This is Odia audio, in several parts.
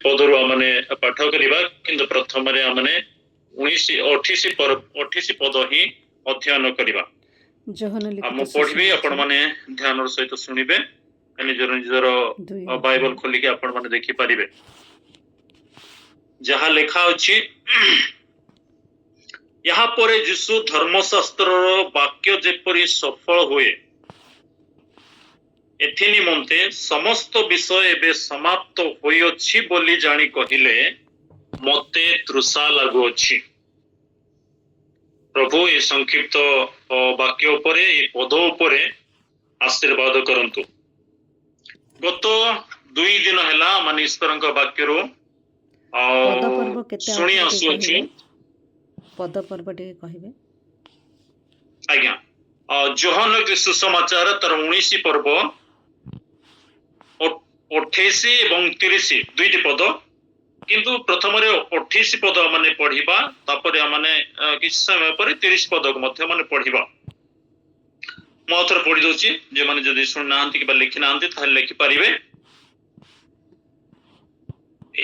पदरु आमने पाठ करिबा किंतु प्रथम रे आमने 28 पद ही अध्ययन करिबा। हम पढ़िबे आपण माने ध्यान सहित सुनिबे निजर निजर बाइबल खोली के आपण माने देखि परिबे। जहा लेखा अछि यहाँ पर यीशु धर्मशास्त्र वाक्य जेपरी सफल हुए एथि निमंते समस्त विषय एबे समाप्त होई अछि बोली जानी कहिले मते तृषा लागु अछि। प्रभु ए संक्षिप्त वाक्य उपरे ए पद उपरे आशीर्वाद करंतु। गत 2 दिन हैला माने ईश्वरक वाक्य रो सुनी आसु अछि। पद पर्व टे कहिबे आज्ञा जोहन के सुसमाचार तर 19 पर्व 28 एवं 30 दुईटी पद किंतु प्रथम रे 28 पद माने पढ़िबा तापरे माने किछ समय पर 30 पद मध्य माने पढ़िबा। मथर पढ़ि दोछि जे माने जदि सुन नांती कि लिखि नांती ताले लिखि परिबे।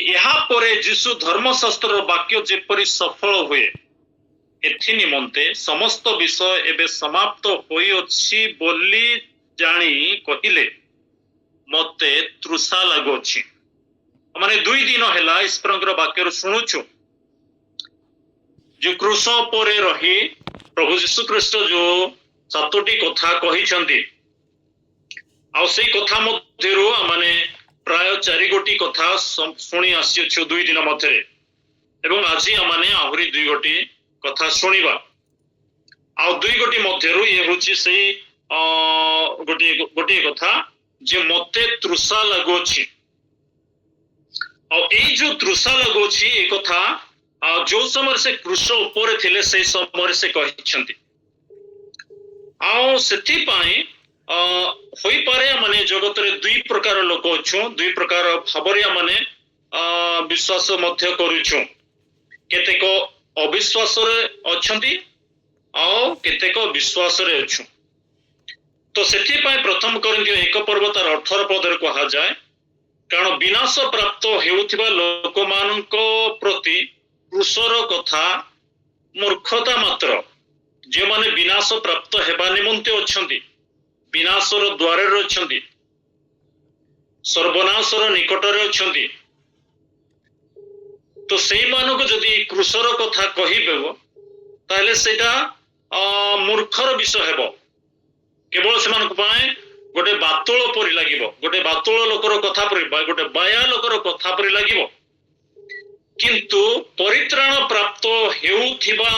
यहाँ परे यीशु धर्मशास्त्र वाक्य जेपरि सफल हुए एथि निमंते समस्त विषय एबे समाप्त होई अछि बोली जानी कहिले मते तृषा लागो अछि। माने 2 दिन हैला ईश्वरक वाक्य सुनुछु जो क्रूस परे रही प्रभु यीशु ख्रीष्ट जो 7टी कथा कहिसंती आ सेई कथा मध्यरु माने प्राय 4 गोटी कथा सुनी आसिछु 2 दिन मध्यरे एवं आज माने आहुरी 2 गोटी कथा सुनिबा आ 2 गोटी मध्यरु ये होची सेई गोटी कथा जे मते तृषा लागो अछि। और ए जो तृषा लागो अछि ए कथा जो समय से क्रूस ऊपर थिले से समय से कहिसंती आ सेथि पाई होई पारे माने जगत रे 2 प्रकार लोक अछु 2 प्रकार भाबरिया माने विश्वास मध्य करूछु। केतेक अविश्वास रे अछंती आ केतेक विश्वास रे अछु। तो सेथि पाई प्रथम कोरिन्थियो 1 पर्व तार 18 पद रे कहा जाय कारण विनाश प्राप्त हेउथिबा लोक मानक प्रति क्रूसर कथा मूर्खता मात्र। जे माने विनाश प्राप्त हेबा निमंते अछंती विनाशर द्वार रे अछंती सर्वनाशर निकट रे अछंती तो सेई मानक जदि क्रूसर कथा कहिबे ताले सेटा मूर्खर विषय हेबो। केवल सेमानक पाए गोटे बातुल परि लागिबो गोटे बातुल लोकर कथा परि गोटे बाया लोकर कथा परि लागिबो किंतु परित्राण प्राप्त हेउथिबा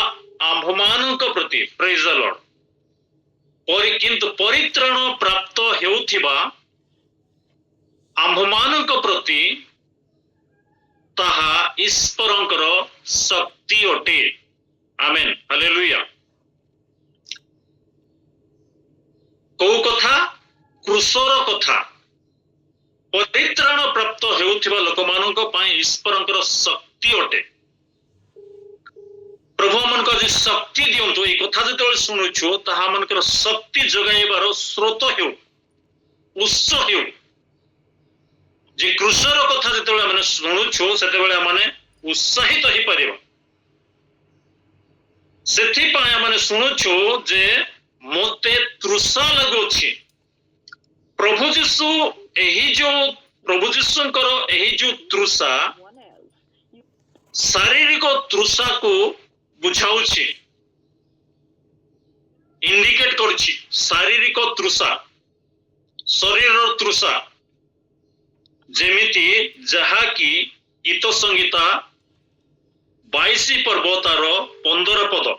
आम्भमानक प्रति प्रेज द लॉर्ड किंतु परित्राण प्राप्त हेउथिबा आम्भमानक प्रति ताहा ईश्वरंकर शक्ति अटे। Amen hallelujah. को कथा क्रूसर कथा परित्राण प्राप्त हेउथिबा लोकमानक पई ईश्वरंकर शक्ति अटे। प्रभु मनक जे शक्ति दियंतु ए कथा जते सुनुछु ताहा मनकर शक्ति जगाइबार स्रोत हेउ उत्स हेउ जे क्रूसर कथा जते माने सुनुछु सेते बेले माने उत्साहित ही परिबो। सेथि पई माने सुनुछु जे मते तृषा लागुछि। प्रभु यीशु एही जो प्रभु यीशुंकर एही जो तृषा शारीरिक तृषा को बुझाउछि इंडिकेट करछि। शारीरिक तृषा शरीर तृषा जेमिति जहा की गीत संगीता 22 पर्व तार 15 पद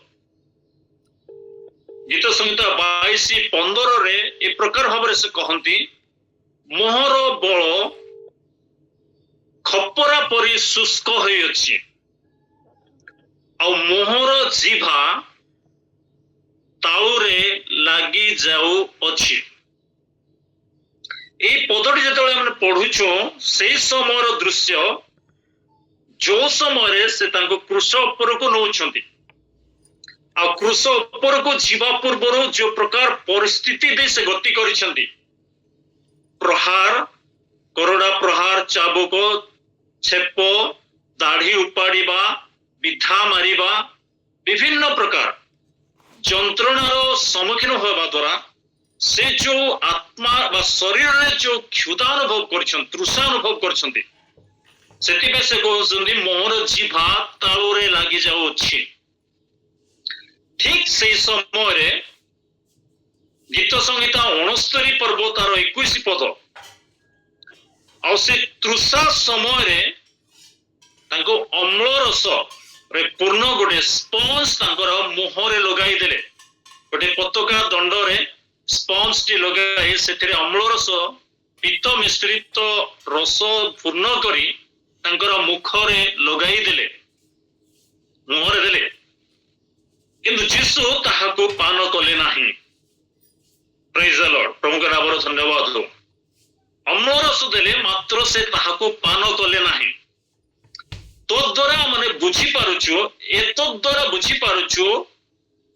गीत संहिता 22:15 रे ए प्रकार भाव से कहती मोहर बल खपरा परी शुष्क होई अछि आ मोहर जीभा ताउरे लागी जाऊ अछि। ए पदटी जेतले हम पढुछो से समयर दृश्य जो समय से तांको क्रूस ऊपर को नौछंती आ क्रूस ऊपर को जीवा पूर्व जो प्रकार परिस्थिति दे से गति करिसंती प्रहार करोड़ा प्रहार चाबुक ଛେପ, ଦାଢି ଉପାଡ଼ିବା, ବିଧା ମାରିବା, ବିଭିନ୍ନ ପ୍ରକାର ଯନ୍ତ୍ରଣାର ସମ୍ମୁଖୀନ ହେବା ଦ୍ୱାରା ସେ ଯୋଉ ଆତ୍ମା ବା ଶରୀରରେ ଯୋଉ କ୍ଷୁଧା ଅନୁଭବ କରିଛନ୍ତି, ତୃଷା ଅନୁଭବ କରିଛନ୍ତି, ସେଥିପାଇଁ ସେ କହୁଛନ୍ତି ମୋର ଜିଭା ତାଳୁରେ ଲାଗି ଯାଉଅଛି। ଠିକ ସେଇ ସମୟରେ ଗୀତ ସଂହିତା 69 ପର୍ବ ତାର 21 ପଦ, ଆଉ ସେ ତୃଷା ସମୟରେ ତାଙ୍କୁ ଅମ୍ଳ ରସ ରେ ପୂର୍ଣ୍ଣ ଗୋଟେ ସ୍ପଞ୍ଜ ତାଙ୍କର ମୁହଁରେ ଲଗାଇ ଦେଲେ। ଗୋଟେ ପତାକା ଦଣ୍ଡରେ ସ୍ପଞ୍ଜ ଟି ଲଗାଇ ସେଥିରେ ଅମ୍ଳ ରସ ପିତ ମିଶ୍ରିତ ରସ ପୂର୍ଣ୍ଣ କରି ତାଙ୍କର ମୁଖରେ ଲଗାଇ ଦେଲେ, ମୁହଁରେ ଦେଲେ, କିନ୍ତୁ ଯୀଶୁ ତାହାକୁ ପାନ କଲେ ନାହିଁ। ପ୍ରେଜ୍ ଦ ଲର୍ଡ, ପ୍ରଭୁଙ୍କ ନାମରେ ଧନ୍ୟବାଦ ହଉ। ଅମ୍ଳ ରସ ଦେଲେ ମାତ୍ର ସେ ତାହାକୁ ପାନ କଲେ ନାହିଁ। ତଦ୍ୱାରା ଆମେ ବୁଝିପାରୁଛୁ, ଏତଦ୍ୱାରା ବୁଝିପାରୁଛୁ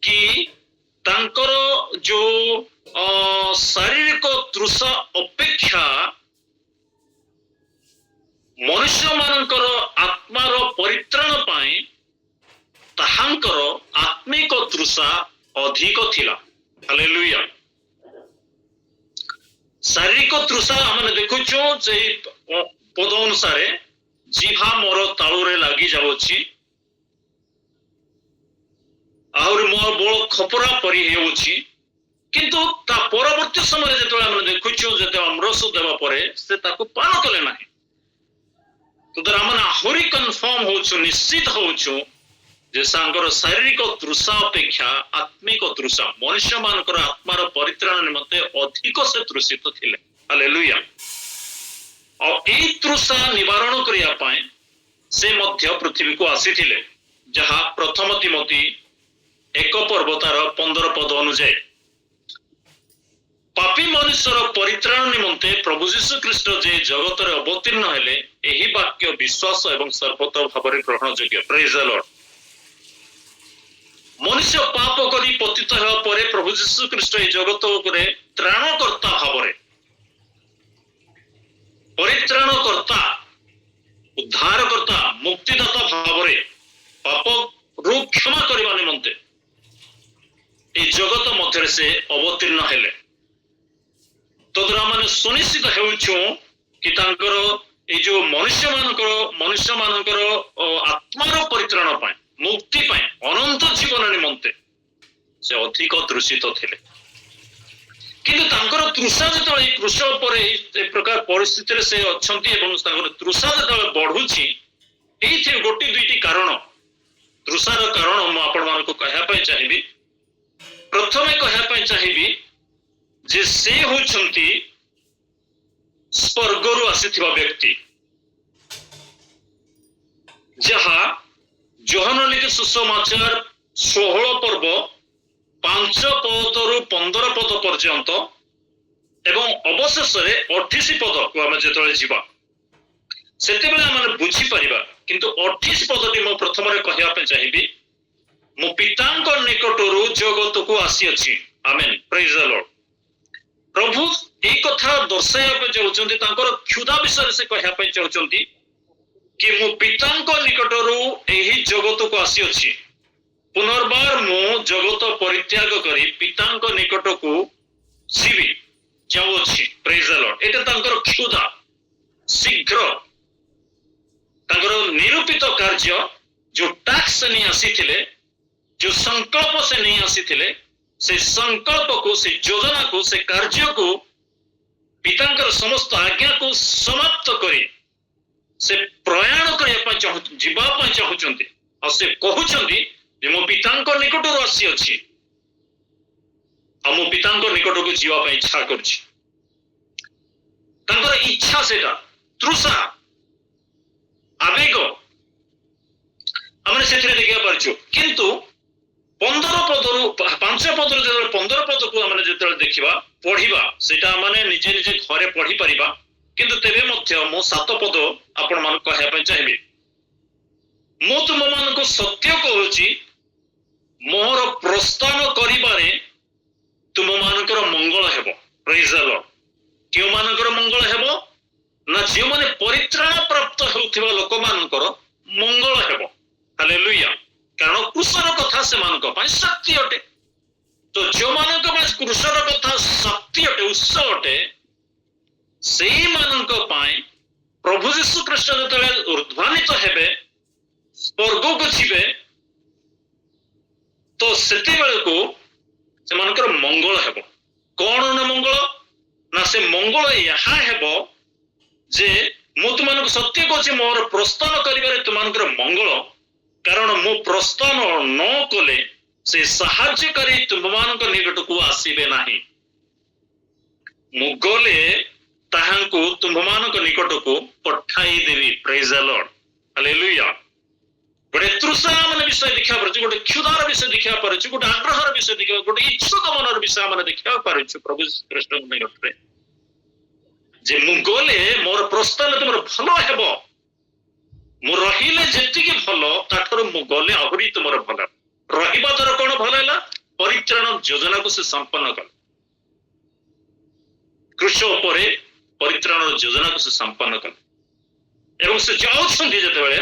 କି ତାଙ୍କର ଯୋଉ ଶାରୀରିକ ତୃଷା ଅପେକ୍ଷା ମନୁଷ୍ୟମାନଙ୍କର ଆତ୍ମାର ପରିତ୍ରାଣ ପାଇଁ ତାହାଙ୍କର ଆତ୍ମିକ ତୃଷା ଅଧିକ ଥିଲା। ହାଲେଲୁୟା। ଶାରୀରିକ ତୃଷା ଆମେ ଦେଖୁଛୁ ଯେ ପଦ ଅନୁସାରେ ଜିଭା ମୋର ତାଳୁରେ ଲାଗି ଯାଉଛି, ଆହୁରି ମୋର ବଳ ଖପରା ପରି ହେଉଛି, କିନ୍ତୁ ତା ପରବର୍ତ୍ତୀ ସମୟରେ ଯେତେବେଳେ ଆମେ ଦେଖୁଛୁ ଯେତେବେଳେ ଅମରସ ଦେବା ପରେ ସେ ତାକୁ ପାନ କଲେ ନାହିଁ। ଆମେ ଆହୁରି କନଫର୍ମ ହଉଛୁ, ନିଶ୍ଚିତ ହଉଛୁ ଯେ ତାଙ୍କର ଶାରୀରିକ ତୃଷା ଅପେକ୍ଷା ଆତ୍ମିକ ତୃଷା, ମନୁଷ୍ୟମାନଙ୍କର ଆତ୍ମାର ପରିତ୍ରାଣ ନିମନ୍ତେ ଅଧିକ ସେ ତୃଷିତ ଥିଲେ। ହାଲେଲୁୟା। ଆଉ ଏଇ ତୃଷା ନିବାରଣ କରିବା ପାଇଁ ସେ ମଧ୍ୟ ପୃଥିବୀକୁ ଆସିଥିଲେ, ଯାହା ପ୍ରଥମ ତିମୋଥୀ 1 ପର୍ବ ତାର 15 ପଦ ଅନୁଯାୟୀ। ପାପୀ ମନୁଷ୍ୟର ପରିତ୍ରାଣ ନିମନ୍ତେ ପ୍ରଭୁ ଯୀଶୁ ଖ୍ରୀଷ୍ଟ ଯେ ଜଗତରେ ଅବତୀର୍ଣ୍ଣ ହେଲେ, ଏହି ବାକ୍ୟ ବିଶ୍ୱାସ ଏବଂ ସର୍ବତ ଭାବରେ ଗ୍ରହଣଯୋଗ୍ୟ। ପ୍ରେଜ୍ ଦ ଲର୍ଡ। ମନୁଷ୍ୟ ପାପ କରି ପତିତ ହେବା ପରେ ପ୍ରଭୁ ଯୀଶୁ ଖ୍ରୀଷ୍ଟ ଏହି ଜଗତ ଉପରେ ତ୍ରାଣକର୍ତ୍ତା ଭାବରେ, ପରିତ୍ରାଣକର୍ତ୍ତା, ଉଦ୍ଧାରକର୍ତ୍ତା, ମୁକ୍ତିଦାତା ଭାବରେ ପାପରୁ କ୍ଷମା କରିବା ନିମନ୍ତେ ଏହି ଜଗତ ମଧ୍ୟରେ ସେ ଅବତୀର୍ଣ୍ଣ ହେଲେ। ତଦ୍ୱାରା ଆମେ ସୁନିଶ୍ଚିତ ହେଉଛୁ କି ତାଙ୍କର ଏଇ ଯୋଉ ମନୁଷ୍ୟମାନଙ୍କର ଆତ୍ମାର ପରିତ୍ରାଣ ପାଇଁ, ମୁକ୍ତି ପାଇଁ, ଅନନ୍ତ ଜୀବନ ନିମନ୍ତେ ସେ ଅଧିକ ତୃଷିତ ଥିଲେ। କିନ୍ତୁ ତାଙ୍କର ତୃଷା ଯେତେବେଳେ ଏହି କୃଷ ଉପରେ ଏ ପ୍ରକାର ପରିସ୍ଥିତିରେ ସେ ଅଛନ୍ତି ଏବଂ ତାଙ୍କର ତୃଷା ଯେତେବେଳେ ବଢୁଛି, ଏଇଥିରେ ଗୋଟିଏ ଦୁଇଟି କାରଣ, ତୃଷାର କାରଣ ମୁଁ ଆପଣମାନଙ୍କୁ କହିବା ପାଇଁ ଚାହିଁବି। ପ୍ରଥମେ କହିବା ପାଇଁ ଚାହିଁବି ଯେ ସେ ହେଉଛନ୍ତି ସ୍ୱର୍ଗରୁ ଆସିଥିବା ବ୍ୟକ୍ତି, ଯାହା ଯୋହାନ ଲିଖିତ ସୁସମାଚାର 16 ପର୍ବ 5 ପଦରୁ 15 ପଦ ପର୍ଯ୍ୟନ୍ତ ଏବଂ ଅବଶେଷରେ 28 ପଦକୁ ଆମେ ଯେତେବେଳେ ଯିବା ସେତେବେଳେ ଆମେ ବୁଝିପାରିବା। କିନ୍ତୁ 28 ପଦଟି ମୁଁ ପ୍ରଥମରେ କହିବା ପାଇଁ ଚାହିଁବି, ମୁଁ ପିତାଙ୍କ ନିକଟରୁ ଜଗତକୁ ଆସିଅଛି। ଆମେନ୍, ପ୍ରେଜ୍ ଦ ଲର୍ଡ। ପ୍ରଭୁ ଏଇ କଥା ଦର୍ଶାଇବା ପାଇଁ ଚାହୁଁଛନ୍ତି, ତାଙ୍କର କ୍ଷୁଧା ବିଷୟରେ ସେ କହିବା ପାଇଁ ଚାହୁଁଛନ୍ତି କି ମୁଁ ପିତାଙ୍କ ନିକଟରୁ ଏହି ଜଗତକୁ ଆସିଅଛି, ପୁନର୍ବାର ମୁଁ ଜଗତ ପରିତ୍ୟାଗ କରି ପିତାଙ୍କ ନିକଟକୁ ଯିବି, ଯାଉଅଛି। ପ୍ରେଜ୍ ଦ ଲର୍ଡ। ଏଇଟା ତାଙ୍କର କ୍ଷୁଧା, ଶୀଘ୍ର ତାଙ୍କର ନିରୂପିତ କାର୍ଯ୍ୟ, ଯୋଉ ଟାସ୍କ ସେ ନେଇ ଆସିଥିଲେ, ଯୋଉ ସଂକଳ୍ପ ସେ ନେଇ ଆସିଥିଲେ, ସେ ସଂକଳ୍ପକୁ, ସେ ଯୋଜନାକୁ, ସେ କାର୍ଯ୍ୟକୁ, ପିତାଙ୍କର ସମସ୍ତ ଆଜ୍ଞାକୁ ସମାପ୍ତ କରି ସେ ପ୍ରୟାଣ କରିବା ପାଇଁ ଯିବା ପାଇଁ ଚାହୁଁଛନ୍ତି। ଆଉ ସେ କହୁଛନ୍ତି ଯେ ମୁଁ ପିତାଙ୍କ ନିକଟରୁ ଆସିଅଛି, ଆଉ ମୁଁ ପିତାଙ୍କ ନିକଟକୁ ଯିବା ପାଇଁ ଇଚ୍ଛା କରୁଛି। ତାଙ୍କର ଇଚ୍ଛା, ସେଇଟା ତୃଷା, ଆବେଗ ଆମେ ସେଥିରେ ଦେଖିବା ପାରୁଛୁ। କିନ୍ତୁ 15 ପଦରୁ 5 ପଦରୁ ଯେତେବେଳେ 15 ପଦକୁ ଆମେ ଯେତେବେଳେ ଦେଖିବା, ପଢିବା, ସେଇଟା ମାନେ ନିଜେ ନିଜେ ଘରେ ପଢି ପାରିବା। କିନ୍ତୁ ତେବେ ମଧ୍ୟ ମୁଁ 7 ପଦ ଆପଣ ମାନଙ୍କୁ କହିବା ପାଇଁ ଚାହିଁବି। ମୁଁ ତୁମମାନଙ୍କୁ ସତ୍ୟ କହୁଛି, ମୋର ପ୍ରସ୍ଥାନ କରିବାରେ ତୁମମାନଙ୍କର ମଙ୍ଗଳ ହେବ। ପ୍ରେଜ୍ ଦ ଲର୍ଡ। କେଉଁମାନଙ୍କର ମଙ୍ଗଳ ହେବ? ନା ଯେଉଁମାନେ ପରିତ୍ରାଣ ପ୍ରାପ୍ତ ହେଉଥିବା ଲୋକମାନଙ୍କର ମଙ୍ଗଳ ହେବ। ହାଲେଲୁୟା। କାରଣ କୃଷର କଥା ସେମାନଙ୍କ ପାଇଁ ଶକ୍ତି ଅଟେ। ତ ଯେଉଁମାନଙ୍କ ପାଇଁ କୃଷର କଥା ଶକ୍ତି ଅଟେ, ଉତ୍ସ ଅଟେ, ସେଇମାନଙ୍କ ପାଇଁ ପ୍ରଭୁ ଯୀଶୁ ଖ୍ରୀଷ୍ଟ ଯେତେବେଳେ ଉର୍ଦ୍ଧ୍ୱାନିତ ହେବେ, ସ୍ୱର୍ଗକୁ ଯିବେ, ତ ସେତେବେଳକୁ ସେମାନଙ୍କର ମଙ୍ଗଳ ହେବ। କଣ ନା ମଙ୍ଗଳ? ନା ସେ ମଙ୍ଗଳ ଏହା ହେବ ଯେ ମୁଁ ତୁମମାନଙ୍କୁ ସତ୍ୟ କହୁଛି, ମୋର ପ୍ରସ୍ଥାନ କରିବାରେ ତୁମମାନଙ୍କର ମଙ୍ଗଳ। କାରଣ ମୁଁ ପ୍ରସ୍ଥାନ ନ କଲେ ସେ ସାହାଯ୍ୟକାରୀ ତୁମମାନଙ୍କ ନିକଟକୁ ଆସିବେ ନାହିଁ। ମୁଁ ଗଲେ ତାହାଙ୍କୁ ତୁମମାନଙ୍କ ନିକଟକୁ ପଠାଇଦେବି। ପ୍ରେଜ୍ ଦ ଲର୍ଡ। ହାଲେଲୁୟା। ଗୋଟେ ତୃଷା ମାନେ ବିଷୟ ଦେଖିବା ପାରୁଛୁ, ଗୋଟେ କ୍ଷୁଧାର ବିଷୟ ଦେଖିବା ପାରୁଛୁ, ଗୋଟେ ଆଗ୍ରହର ବିଷୟ ଦେଖିବା, ଗୋଟେ ଇଚ୍ଛୁକ ମନର ବିଷୟ ଆମେ ଦେଖିବାକୁ ପାରୁଛୁ ପ୍ରଭୁ ଖ୍ରୀଷ୍ଟଙ୍କ ନିକଟରେ, ଯେ ମୁଁ ଗଲେ ମୋର ପ୍ରସ୍ଥାନ ତୁମର ଭଲ ହେବ। ମୁଁ ରହିଲେ ଯେତିକି ଭଲ, ତାଠାରୁ ମୁଁ ଗଲେ ଆହୁରି ତୁମର ଭଲ। ରହିବା ଦ୍ୱାରା କଣ ଭଲ ହେଲା? ପରିତ୍ରାଣ ଯୋଜନାକୁ ସେ ସମ୍ପନ୍ନ କଲେ। କୃଷ ଉପରେ ପରିତ୍ରାଣ ଯୋଜନାକୁ ସେ ସମ୍ପନ୍ନ କଲେ। ଏବଂ ସେ ଯାଉଛନ୍ତି ଯେତେବେଳେ,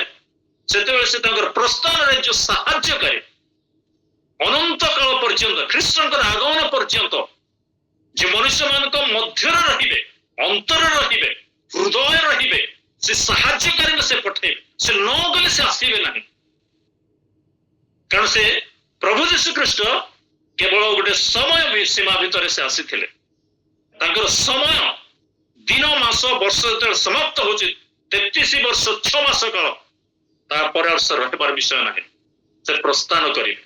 ସେତେବେଳେ ସେ ତାଙ୍କର ପ୍ରସ୍ଥାନରେ ଯୋଉ ସାହାଯ୍ୟକାରୀ ଅନନ୍ତ କାଳ ପର୍ଯ୍ୟନ୍ତ, ଖ୍ରୀଷ୍ଟଙ୍କର ଆଗମନ ପର୍ଯ୍ୟନ୍ତ ଯେ ମନୁଷ୍ୟମାନଙ୍କ ମଧ୍ୟରେ ରହିବେ, ଅନ୍ତରରେ ରହିବେ, ହୃଦୟ ରହିବେ, ସେ ସାହାଯ୍ୟକାରୀଙ୍କୁ ସେ ପଠେଇବେ। ସେ ନ ଗଲେ ସେ ଆସିବେ ନାହିଁ। କାରଣ ସେ ପ୍ରଭୁ ଯୀଶୁ ଖ୍ରୀଷ୍ଟ କେବଳ ଗୋଟେ ସମୟ ସୀମା ଭିତରେ ସେ ଆସିଥିଲେ। ତାଙ୍କର ସମୟ, ଦିନ, ମାସ, ବର୍ଷ ଯେତେବେଳେ ସମାପ୍ତ ହଉଛି, 33 ବର୍ଷ 6 ମାସ କାଳ, ତାପରେ ଆଉ ସେ ରହିବାର ବିଷୟ ନାହିଁ। ସେ ପ୍ରସ୍ଥାନ କରିବେ।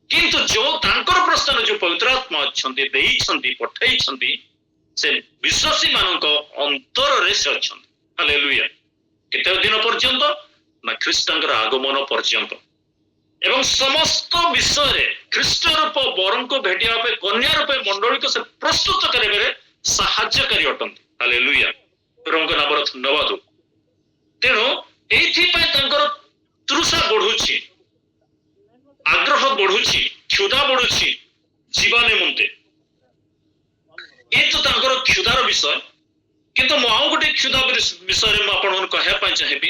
କିନ୍ତୁ ଯୋଉ ତାଙ୍କର ପ୍ରସ୍ଥାନ ଯୋଉ ପବିତ୍ର ଆତ୍ମା ଅଛନ୍ତି, ଦେଇଛନ୍ତି, ପଠେଇଛନ୍ତି, ସେ ବିଶ୍ୱାସୀ ମାନଙ୍କ ଅନ୍ତରରେ ସେ ଅଛନ୍ତି। ହାଲେଲୁୟା। କେତେ ଦିନ ପର୍ଯ୍ୟନ୍ତ? ନା ଖ୍ରୀଷ୍ଟଙ୍କର ଆଗମନ ପର୍ଯ୍ୟନ୍ତ। ଏବଂ ସମସ୍ତ ବିଷୟରେ ଖ୍ରୀଷ୍ଟ ରୂପ ବରଙ୍କୁ ଭେଟିବା ପାଇଁ କନ୍ୟା ରୂପେ ମଣ୍ଡଳୀକୁ ସେ ପ୍ରସ୍ତୁତ କରିବାରେ ସାହାଯ୍ୟକାରୀ ଅଟନ୍ତି। ହାଲେଲୁୟା। ପ୍ରଭୁଙ୍କ ନାମରେ ଧନ୍ୟବାଦ। ତେଣୁ ଏଇଥିପାଇଁ ତାଙ୍କର ତୃଷା ବଢୁଛି, ଆଗ୍ରହ ବଢୁଛି, କ୍ଷୁଧା ବଢୁଛି ଯିବା ନିମନ୍ତେ। ଏ ତ ତାଙ୍କର କ୍ଷୁଧାର ବିଷୟ। କିନ୍ତୁ ମୁଁ ଆଉ ଗୋଟେ କ୍ଷୁଧା ବିଷୟରେ ମୁଁ ଆପଣଙ୍କୁ କହିବା ପାଇଁ ଚାହିଁବି।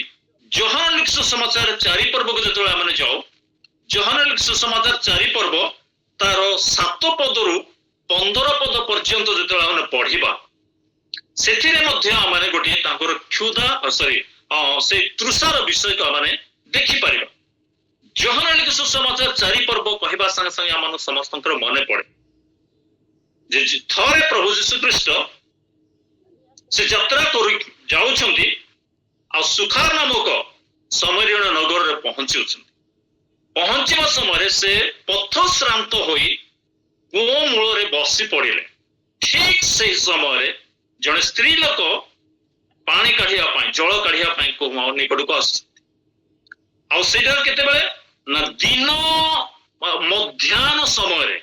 ଯୋହାନ ଲିଖିତ ସମାଚାର 4 ପର୍ବକୁ ଯେତେବେଳେ ଆମେ ଯାଉ, ଯୋହାନ ଲିଖିତ ସମାଚାର 4 ପର୍ବ ତାର 7 ପଦରୁ 15 ପଦ ପର୍ଯ୍ୟନ୍ତ ଯେତେବେଳେ ଆମେ ପଢିବା, ସେଥିରେ ମଧ୍ୟ ଆମେ ଗୋଟିଏ ତାଙ୍କର କ୍ଷୁଧା ସେ ତୃଷାର ବିଷୟକୁ ଆମେ ଦେଖିପାରିବା। ଯୋହାନ ଲିଖିତ ସମାଚାର 4 ପର୍ବ କହିବା ସାଙ୍ଗେ ସାଙ୍ଗେ ଆମ ସମସ୍ତଙ୍କର ମନେ ପଡେ ଯେ ଥରେ ପ୍ରଭୁ ଯୀଶୁ ଖ୍ରୀଷ୍ଟ ସେ ଯାତ୍ରା କରି ଯାଉଛନ୍ତି, ଆଉ ସୁଖାର ନାମକ ସମରୀୟ ନଗରରେ ପହଞ୍ଚୁଛନ୍ତି। ପହଞ୍ଚିବା ସମୟରେ ସେ ପଥଶ୍ରାନ୍ତ ହୋଇ କୂଅ ମୂଳରେ ବସି ପଡିଲେ। ଠିକ ସେଇ ସମୟରେ ଜଣେ ସ୍ତ୍ରୀ ଲୋକ ପାଣି କାଢିବା ପାଇଁ, ଜଳ କାଢିବା ପାଇଁ କୂଅ ନିକଟକୁ ଆସୁଛନ୍ତି। ଆଉ ସେଇଟା କେତେବେଳେ? ନା ଦିନ ମଧ୍ୟାହ୍ନ ସମୟରେ,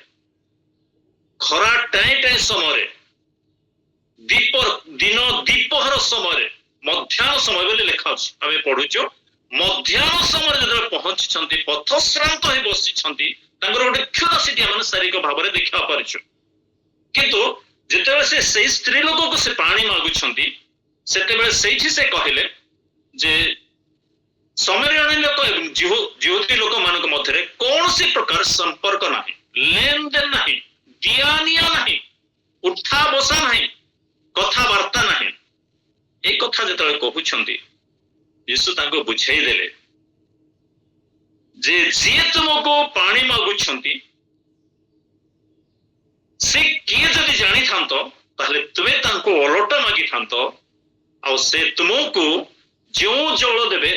ଖରା ଟାଇଁ ଟାଇଁ ସମୟରେ, ଦିନ ଦ୍ୱିପହର ସମୟରେ, ମଧ୍ୟାହ୍ନ ସମୟ ବୋଲି ଲେଖା ଅଛି। ଆମେ ପଢୁଛୁ ମଧ୍ୟାହ୍ନ ସମୟରେ ଯେତେବେଳେ ପହଞ୍ଚିଛନ୍ତି, ପଥଶ୍ରାନ୍ତ ହୋଇ ବସିଛନ୍ତି, ତାଙ୍କର ଗୋଟେ କ୍ଷୁଧା ସେଠି ଆମେ ଶାରୀରିକ ଭାବରେ ଦେଖିବା ପାରୁଛୁ। କିନ୍ତୁ ଯେତେବେଳେ ସେ ସେଇ ସ୍ତ୍ରୀ ଲୋକକୁ ସେ ପାଣି ମାଗୁଛନ୍ତି, ସେତେବେଳେ ସେଇଠି ସେ କହିଲେ ଯେ ସମରୀୟ ଲୋକ ଏବଂ ଯୁବତୀ ଲୋକମାନଙ୍କ ମଧ୍ୟରେ କୌଣସି ପ୍ରକାର ସମ୍ପର୍କ ନାହିଁ, ଲେନଦେନ ନାହିଁ, ଦିଆ ନିଆ ନାହିଁ, ଉଠା ବସା ନାହିଁ, କଥାବାର୍ତ୍ତା ନାହିଁ। এই କଥା ଯେତେବେଳେ କହୁଛନ୍ତି, ଯୀଶୁ ତାଙ୍କୁ ବୁଝେଇ ଦେଲେ ଯେ ଯିଏ ତୁମକୁ ପାଣି ମାଗୁଛନ୍ତି ସେ କିଏ ଯଦି ଜାଣିଥାନ୍ତ, ତାହେଲେ ତୁମେ ତାଙ୍କୁ ଓଲଟ ମାଗିଥାନ୍ତ, ଆଉ ସେ ତୁମକୁ ଯେଉଁ ଜଳ ଦେବେ,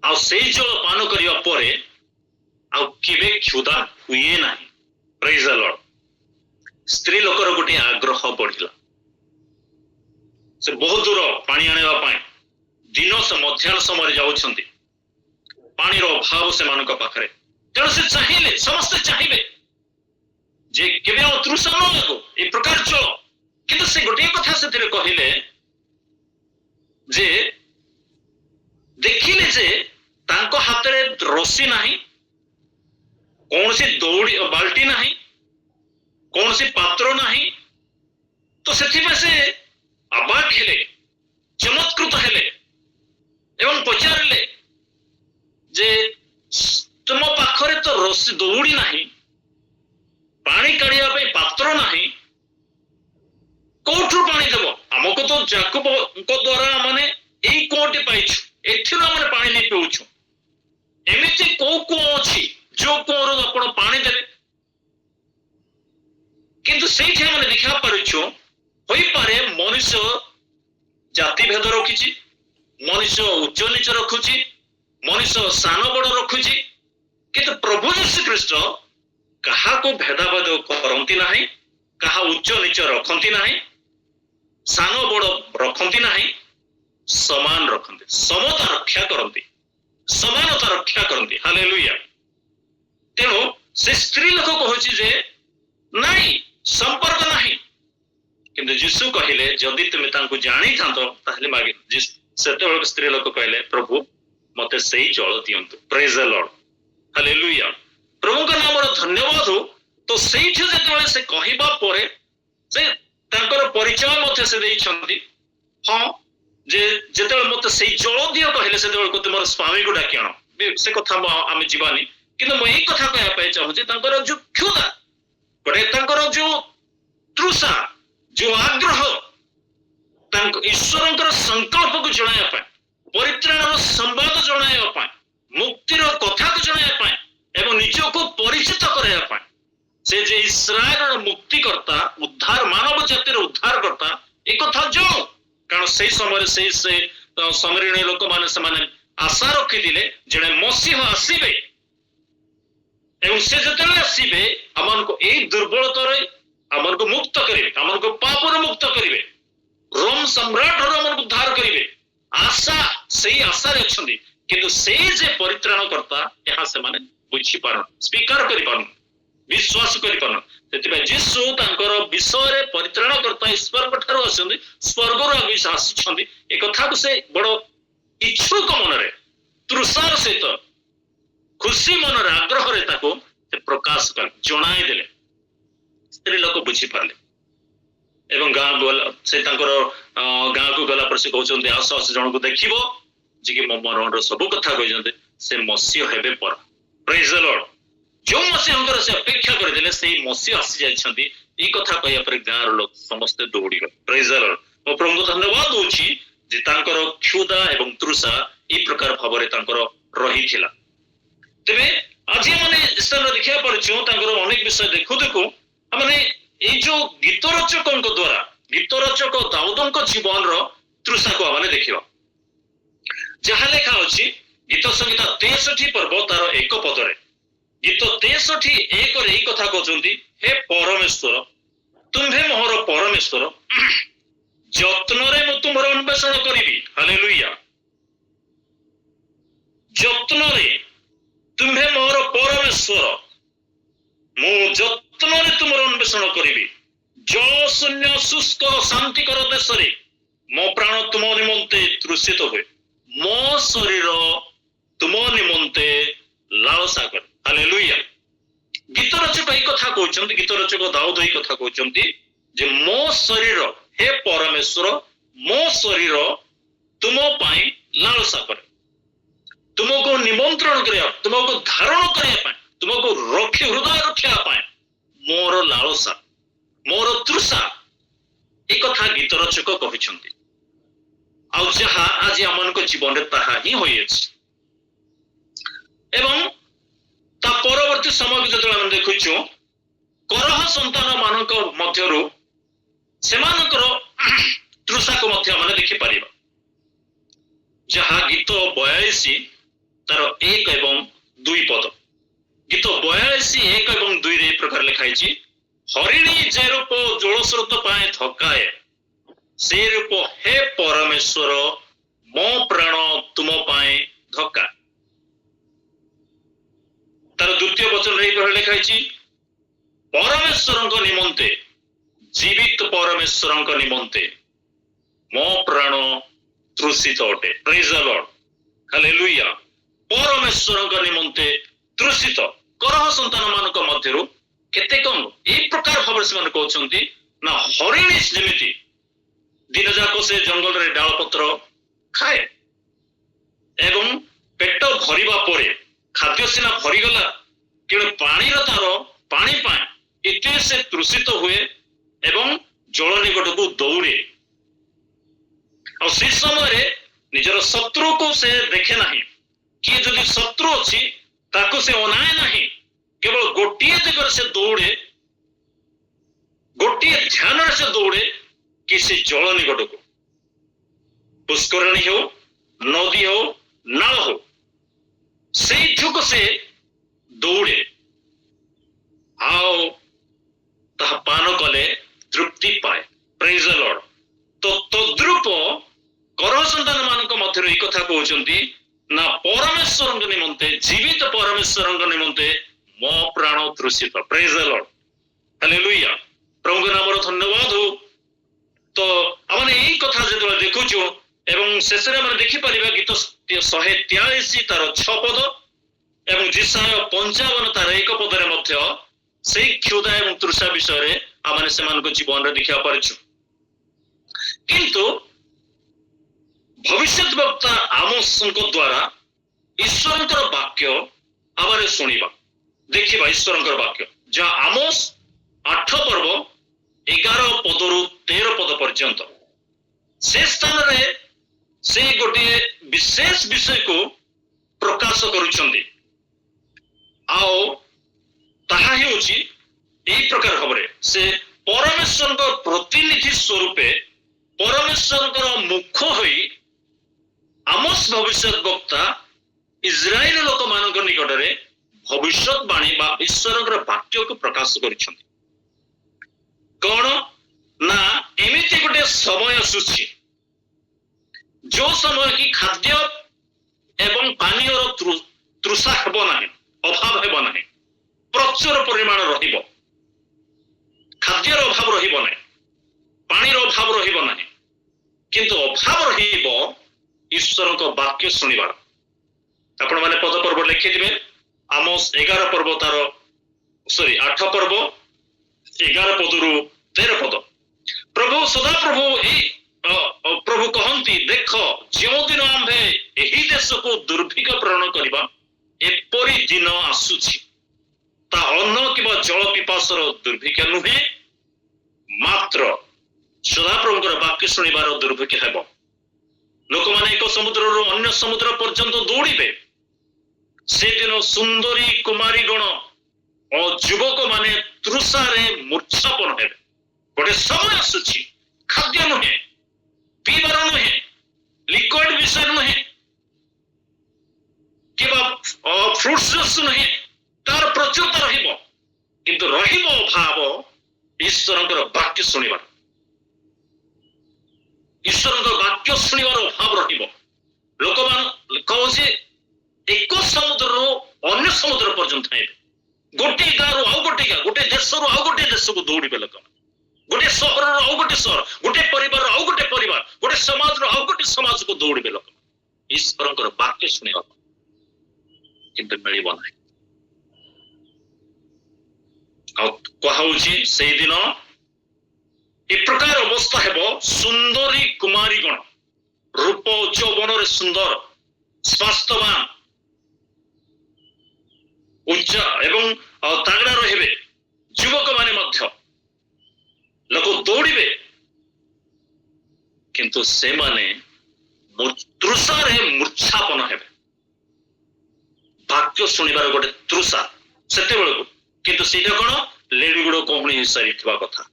ଆଉ ସେଇ ଜଳ ପାନ କରିବା ପରେ ଆଉ କେବେ କ୍ଷୁଧା ହୁଏ ନାହିଁ। ପ୍ରେଜ୍ ଦ ଲର୍ଡ। ସ୍ତ୍ରୀ ଲୋକର ଗୋଟିଏ ଆଗ୍ରହ ବଢିଲା। ସେ ବହୁତ ଦୂର ପାଣି ଆଣିବା ପାଇଁ ଦିନ ମଧ୍ୟାହ୍ନ ସମୟରେ ଯାଉଛନ୍ତି, ପାଣିର ଅଭାବ ସେମାନଙ୍କ ପାଖରେ। ତେଣୁ ସେ ଚାହିଁଲେ, ସମସ୍ତେ ଚାହିଁବେ ଯେ କେବେ ଆଉ ତୃଷା ନ ଲାଗୁ ଏ ପ୍ରକାର ଜଳ। କିନ୍ତୁ ସେ ଗୋଟିଏ କଥା ସେଥିରେ କହିଲେ ଯେ ଦେଖିଲେ ଯେ ତାଙ୍କ ହାତରେ ରସି ନାହିଁ, କୌଣସି ଦୌଡ଼ି ବାଲ୍ଟି ନାହିଁ, କୌଣସି ପାତ୍ର ନାହିଁ। ତ ସେଥିପାଇଁ ସେ ଅବାକ୍ ହେଲେ, ଚମତ୍କୃତ ହେଲେ ଏବଂ ପଚାରିଲେ ଯେ ତୁମ ପାଖରେ ତ ରସି ଦୌଡ଼ି ନାହିଁ, ପାଣି କାଢିବା ପାଇଁ ପାତ୍ର ନାହିଁ, କୋଉଠୁ ପାଣି ଦେବ? ଆମକୁ ତ ଯାକୁବଙ୍କ ଦ୍ୱାରା ମାନେ ଏଇ କୂଅଟି ପାଇଛୁ, ଏଥିରୁ ଆମେ ପାଣି ନେଇ ପିଉଛୁ। ଏମିତି କୋଉ କୂଅ ଅଛି ଯୋଉ କୂଅରୁ ଆପଣ ପାଣି ଦେବେ? କିନ୍ତୁ ସେଇଠି ଆମେ ଦେଖିବା ପାରୁଛୁ, ହୋଇପାରେ ମଣିଷ ଜାତିଭେଦ ରଖିଛି, ମଣିଷ ଉଚ୍ଚ ନିଚ ରଖୁଛି, ମଣିଷ ସାନ ବଡ ରଖୁଛି, କିନ୍ତୁ ପ୍ରଭୁ ଯୀଶୁ ଖ୍ରୀଷ୍ଟ କାହାକୁ ଭେଦାଭେଦ କରନ୍ତି ନାହିଁ, କାହା ଉଚ୍ଚ ନିଚ ରଖନ୍ତି ନାହିଁ, ସାନ ବଡ ରଖନ୍ତି ନାହିଁ, ସମାନ ରଖନ୍ତି, ସମତା ରକ୍ଷା କରନ୍ତି, ସମାନତା ରକ୍ଷା କରନ୍ତି। ହାଲେଲୁୟା। ତେଣୁ ସେ ସ୍ତ୍ରୀ ଲୋକ କହୁଛି ଯେ ନାଇଁ, ସମ୍ପର୍କ ନାହିଁ। କିନ୍ତୁ ଯୀଶୁ କହିଲେ ଯଦି ତୁମେ ତାଙ୍କୁ ଜାଣିଥାନ୍ତ ତାହେଲେ ମାଗି। ସେତେବେଳେ ସ୍ତ୍ରୀ ଲୋକ କହିଲେ ପ୍ରଭୁ ମତେ ସେଇ ଜଳ ଦିଅନ୍ତୁ। ପ୍ରେଜ୍ ଦ ଲର୍ଡ। ହାଲେଲୁୟା। ପ୍ରଭୁଙ୍କ ନାମର ଧନ୍ୟବାଦ। ତ ସେଇଠି ଯେତେବେଳେ ସେ କହିବା ପରେ ସେ ତାଙ୍କର ପରିଚୟ ମଧ୍ୟ ସେ ଦେଇଛନ୍ତି। ହଁ, ଯେ ଯେତେବେଳେ ମତେ ସେଇ ଜଳ ଦିଅ କହିଲେ ସେତେବେଳେ ତୁମର ସ୍ୱାମୀକୁ ଡାକି ଆଣ। ସେ କଥା ଆମେ ଯିବାନି, କିନ୍ତୁ ମୁଁ ଏଇ କଥା କହିବା ପାଇଁ ଚାହୁଁଛି ତାଙ୍କର ଯୋଉ କ୍ଷୁଧା, ଗୋଟେ ତାଙ୍କର ଯୋଉ ତୃଷା, ଯୋଉ ଆଗ୍ରହ, ତାଙ୍କ ଈଶ୍ୱରଙ୍କର ସଂକଳ୍ପକୁ ଜଣାଇବା ପାଇଁ, ପରିତ୍ରାଣର ସମ୍ବାଦ ଜଣାଇବା ପାଇଁ, ମୁକ୍ତିର କଥାକୁ ଜଣାଇବା ପାଇଁ ଏବଂ ନିଜକୁ ପରିଚିତ କରାଇବା ପାଇଁ, ସେ ଯେ ଇସ୍ରାଏଲର ମୁକ୍ତିକର୍ତ୍ତା, ଉଦ୍ଧାର, ମାନବ ଜାତିର ଉଦ୍ଧାରକର୍ତ୍ତା, ଏ କଥା ଜଣୁ। କାରଣ ସେଇ ସମୟରେ ସେ ସମରିଣୀ ଲୋକମାନେ ସେମାନେ ଆଶା ରଖିଥିଲେ ଜଣେ ମସିହ ଆସିବେ ଏବଂ ସେ ଯେତେବେଳେ ଆସିବେ ଆମମାନଙ୍କୁ ଏଇ ଦୁର୍ବଳତାରେ ଆମମାନଙ୍କୁ ମୁକ୍ତ କରିବେ, ଆମମାନଙ୍କୁ ପାପରୁ ମୁକ୍ତ କରିବେ, ରୋମ ସମ୍ରାଟରୁ ଆମମାନଙ୍କୁ ଉଦ୍ଧାର କରିବେ। ଆଶା, ସେଇ ଆଶାରେ ଅଛନ୍ତି, କିନ୍ତୁ ସେଇ ଯେ ପରିତ୍ରାଣ କର୍ତ୍ତା ଏହା ସେମାନେ ବୁଝିପାରୁନ, ସ୍ୱୀକାର କରିପାରୁନ, ବିଶ୍ୱାସ କରିପାରୁନ। ସେଥିପାଇଁ ଯୀଶୁ ତାଙ୍କର ବିଷୟରେ ପରିତ୍ରାଣ କର୍ତ୍ତା ଈଶ୍ୱରଙ୍କ ଠାରୁ ଆସନ୍ତି, ସ୍ୱର୍ଗରୁ ଆସିଛନ୍ତି। ଏ କଥାକୁ ସେ ବଡ ଇଚ୍ଛୁକ ମନରେ, ତୃଷାର ସହିତ, ଖୁସି ମନରେ, ଆଗ୍ରହରେ ତାକୁ ସେ ପ୍ରକାଶ କଲେ, ଜଣାଇ ଦେଲେ। ସ୍ତ୍ରୀ ଲୋକ ବୁଝିପାରିଲେ ଏବଂ ଗାଁକୁ ଗଲା, ସେ ତାଙ୍କର ଗାଁକୁ ଗଲା ପରେ ସେ କହୁଛନ୍ତି ଆସ ଆସ ଜଣକୁ ଦେଖିବ ଯେ କି ମୋ ମନର ସବୁ କଥା କହିଛନ୍ତି, ସେ ମସିହ ହେବେ ପର। ପ୍ରେଜ୍ ଦ ଲର୍ଡ। ଯୋଉ ମସିହଙ୍କର ସେ ଅପେକ୍ଷା କରିଥିଲେ ସେଇ ମସିହ ଆସି ଯାଇଛନ୍ତି। ଏଇ କଥା କହିବା ପରେ ଗାଁର ଲୋକ ସମସ୍ତେ ଦୌଡ଼ିଗଲେ। ପ୍ରେଜ୍ ଦ ଲର୍ଡ। ମୋ ପ୍ରଭୁଙ୍କୁ ଧନ୍ୟବାଦ ଦଉଛି ଯେ ତାଙ୍କର କ୍ଷୁଧା ଏବଂ ତୃଷା ଏଇ ପ୍ରକାର ଭାବରେ ତାଙ୍କର ରହିଥିଲା। ତେବେ ଆଜି ଆମେ ସ୍ଥାନରେ ଦେଖିବା ପାରୁଛୁ ତାଙ୍କର ଅନେକ ବିଷୟ ଦେଖୁ ଦେଖୁ ଆମେ ଏଇ ଯୋଉ ଗୀତ ରଚକଙ୍କ ଦ୍ଵାରା, ଗୀତ ରଚକ ଦାଉଦଙ୍କ ଜୀବନର ତୃଷାକୁ ଆମେ ଦେଖିବା। ଯାହା ଲେଖା ଅଛି ଗୀତ ସଂହିତା 63 ପର୍ବ ତାର 1 ପଦରେ, ଗୀତ 63:1 ଏଇ କଥା କହୁଛନ୍ତି, ହେ ପରମେଶ୍ୱର, ତୁମ୍ଭେ ମୋହର ପରମେଶ୍ୱର, ଯତ୍ନରେ ମୁଁ ତୁମର ଅନ୍ୱେଷଣ କରିବି। ହାଲେଲୁୟା। ଯତ୍ନରେ, ତୁମ୍ଭେ ମୋହର ପରମେଶ୍ୱର, ମୁଁ ଯତ୍ନରେ ତୁମର ଅନ୍ୱେଷଣ କରିବି। ଜଳ ଶୂନ୍ୟ ଶୁଷ୍କ ଶାନ୍ତିକର ଦେଶରେ ମୋ ପ୍ରାଣ ତୁମ ନିମନ୍ତେ ତୃଷିତ ହୁଏ, ମୋ ଶରୀର ତୁମ ନିମନ୍ତେ ଲାଳସା କରେ। ହାଲେଲୁୟା। ଗୀତ ରଚକ ଏଇ କଥା କହୁଛନ୍ତି, ଗୀତ ରଚକ ଦାଉଦ ଏଇ କଥା କହୁଛନ୍ତି ଯେ ମୋ ଶରୀର, ହେ ପରମେଶ୍ୱର, ମୋ ଶରୀର ତୁମ ପାଇଁ ଲାଳସା କରେ, ତୁମକୁ ନିମନ୍ତ୍ରଣ କରିବା, ତୁମକୁ ଧାରଣ କରିବା ପାଇଁ, ତୁମକୁ ହୃଦୟ ରଖିବା ପାଇଁ ମୋର ଲାଳସା, ମୋର ତୃଷା। ଏ କଥା ଗୀତ ରଚକ କହିଛନ୍ତି। ଆଉ ଯାହା ଆଜି ଆମମାନଙ୍କ ଜୀବନରେ ତାହା ହିଁ ହୋଇଅଛି। ଏବଂ ତା ପରବର୍ତ୍ତୀ ସମୟକୁ ଯେତେବେଳେ ଆମେ ଦେଖୁଛୁ, କରହ ସନ୍ତାନ ମାନଙ୍କ ମଧ୍ୟରୁ ସେମାନଙ୍କର ତୃଷାକୁ ମଧ୍ୟ ଆମେ ଦେଖିପାରିବା। ଯାହା ଗୀତ 82 ତାର 1 ଏବଂ 2 ପଦ। ଗୀତ 82 1 ଏବଂ 2 ଏ ପ୍ରକାର ଲେଖା ହେଇଛି, ହରିଣୀ ଯେ ରୂପ ଜଳସ୍ରୋତ ପାଇଁ ଧକାଏ, ସେ ରୂପ ହେ ପରମେଶ୍ୱର ମୋ ପ୍ରାଣ ତୁମ ପାଇଁ ଧକା। ତାର 2ୟ ବଚନରେ ଏଇଭଳି ଲେଖା ହେଇଛି, ପରମେଶ୍ୱରଙ୍କ ନିମନ୍ତେ, ଜୀବିତ ପରମେଶ୍ୱରଙ୍କ ନିମନ୍ତେ ମୋ ପ୍ରାଣ ତୃଷିତ ଅଟେ। ପ୍ରେଜ୍ ଦ ଲର୍ଡ। ହାଲେଲୁୟା। ପରମେଶ୍ୱରଙ୍କ ନିମନ୍ତେ ତୃଷିତ। କରହ ସନ୍ତାନ ମାନଙ୍କ ମଧ୍ୟରୁ କେତେକ ଏଇ ପ୍ରକାର ଭାବରେ ସେମାନେ କହୁଛନ୍ତି ନା, ହରିଣୀ ଯେମିତି दिन जाक से जंगल रे डाल पत्र खाए एवं पेट भरिबा परे खाद्य सिना भरीगला कि पानी तार पानी पाए एते से तृषित हुए एवं जल निकट को दौड़े और से समय निजर शत्रु को से देखे नहीं किए जदि शत्रु अच्छी ताको से अनाए नहीं केवल गोटे दिगरे से दौड़े गोटे ध्यान से दौड़े कि से जल निकट को पुष्करणी हो नदी हो नाल हो से झुक से दौड़े आओ ताहा पान कले तृप्ति पाए प्रेज द लॉर्ड तो तद्रूप कर संतान मानक मध्य कथा कहते ना परमेश्वर निमंते जीवित परमेश्वर निमंते मो प्राण तृषित प्रेज द लॉर्ड हालेलुया प्रभु नाम धन्यवाद हो तो आम यही कथा जो देखुचु एवं शेष में देखी पारिबा गीत 143 तार 6 पद एवं जिसाय 55 तार 1 पदरे मध्य से क्षुधा एवं तृषा विषय आम से जीवन में देखा पारिछु किंतु भविष्य वक्ता आमोस द्वारा ईश्वर वाक्य आम शुणा देखा ईश्वर वाक्य जहाँ आमोस 8 पर्व 11 पदरु 13 पद पर्यंत से स्थान रे से गोटे विशेष विषय को प्रकाश करुछंती आओ ताहा हेउची एई प्रकार भाବରେ से परमेश्वर प्रतिनिधि स्वरूपे परमेश्वर मुख होई आमोस भविष्य वक्ता इस्राएल लोक मानक निकट रे भविष्यवाणी बा ईश्वर वाक्य को प्रकाश करिछंती कौन ना एमिति गोटे समय आसुछि जो समय की खाद्य एवं पानी तृषा हेब ना अभाव हेब ना प्रचुर परिमाण रहिब खाद्यर अभाव रहिब ना पानी अभाव रहिब ना किंतु अभाव रहिब ईश्वर वाक्य शुणिबार आपण माने पद पर्व लिखिथिबे आमोस 11 पर्व तार 8 पर्व 11 पदरु 13 पद प्रभु सदा प्रभु कहती देख जो दिन आंभे एही देश को दुर्भिक्ष प्रेरण करबा एपरी दिन आसुछि ता अन्न किबा जल पिपासर दुर्भिक्ष नुहे मात्र सदाप्रभुଙ୍କର वाक्य शुणिबार दुर्भिक्ष हेब लोक माने एक समुद्र रु अन्य समुद्र पर्यंत दौड़िबे से दिन सुंदरी कुमारी गण और युवक माने तृषारे मूर्छापन हेबे गोटे समय आसुछि खाद्य नुहे पीबार नुहे लिक्विड विषय नुहे किबा फ्रूट्स जूस नुहे तार प्रचुरता रहिबो किंतु रहिबो अभाव ईश्वरଙ୍କର वाक्य शुणिबार ईश्वरଙ୍କ वाक्य शुणिबार अभाव रहिबो लोक मान कहूचे एक समुद्र रु अन्य समुद्र पर्यंत हेबे गोटे गाँव आउ गोटे गाँ गोटे देश रु आउ गोटे देश को दौड़े लोक गोटे सहर रु आउ गोटे सहर गोटे परिवार आउ गोटे परिवार गोटे समाज रु आउ गोटे समाज को दौड़े लोक ईश्वर वाक्य शुणा किंतु मिलिब ना कहुची से दिन ए प्रकार अवस्था हेब सुंदरी कुमारी गण रूप यौवन रे सुंदर स्वास्थ्यवान उच्च एवं तागड़ा रहिबे युवक माने मध्य लोक दौड़िबे किंतु से माने तृषारे मूर्छापन हेबे वाक्य शुणिबार गोटे तृषा सेते बेलको किंतु सीधा कौन लेडी गुड़ कहूणी सारी कथा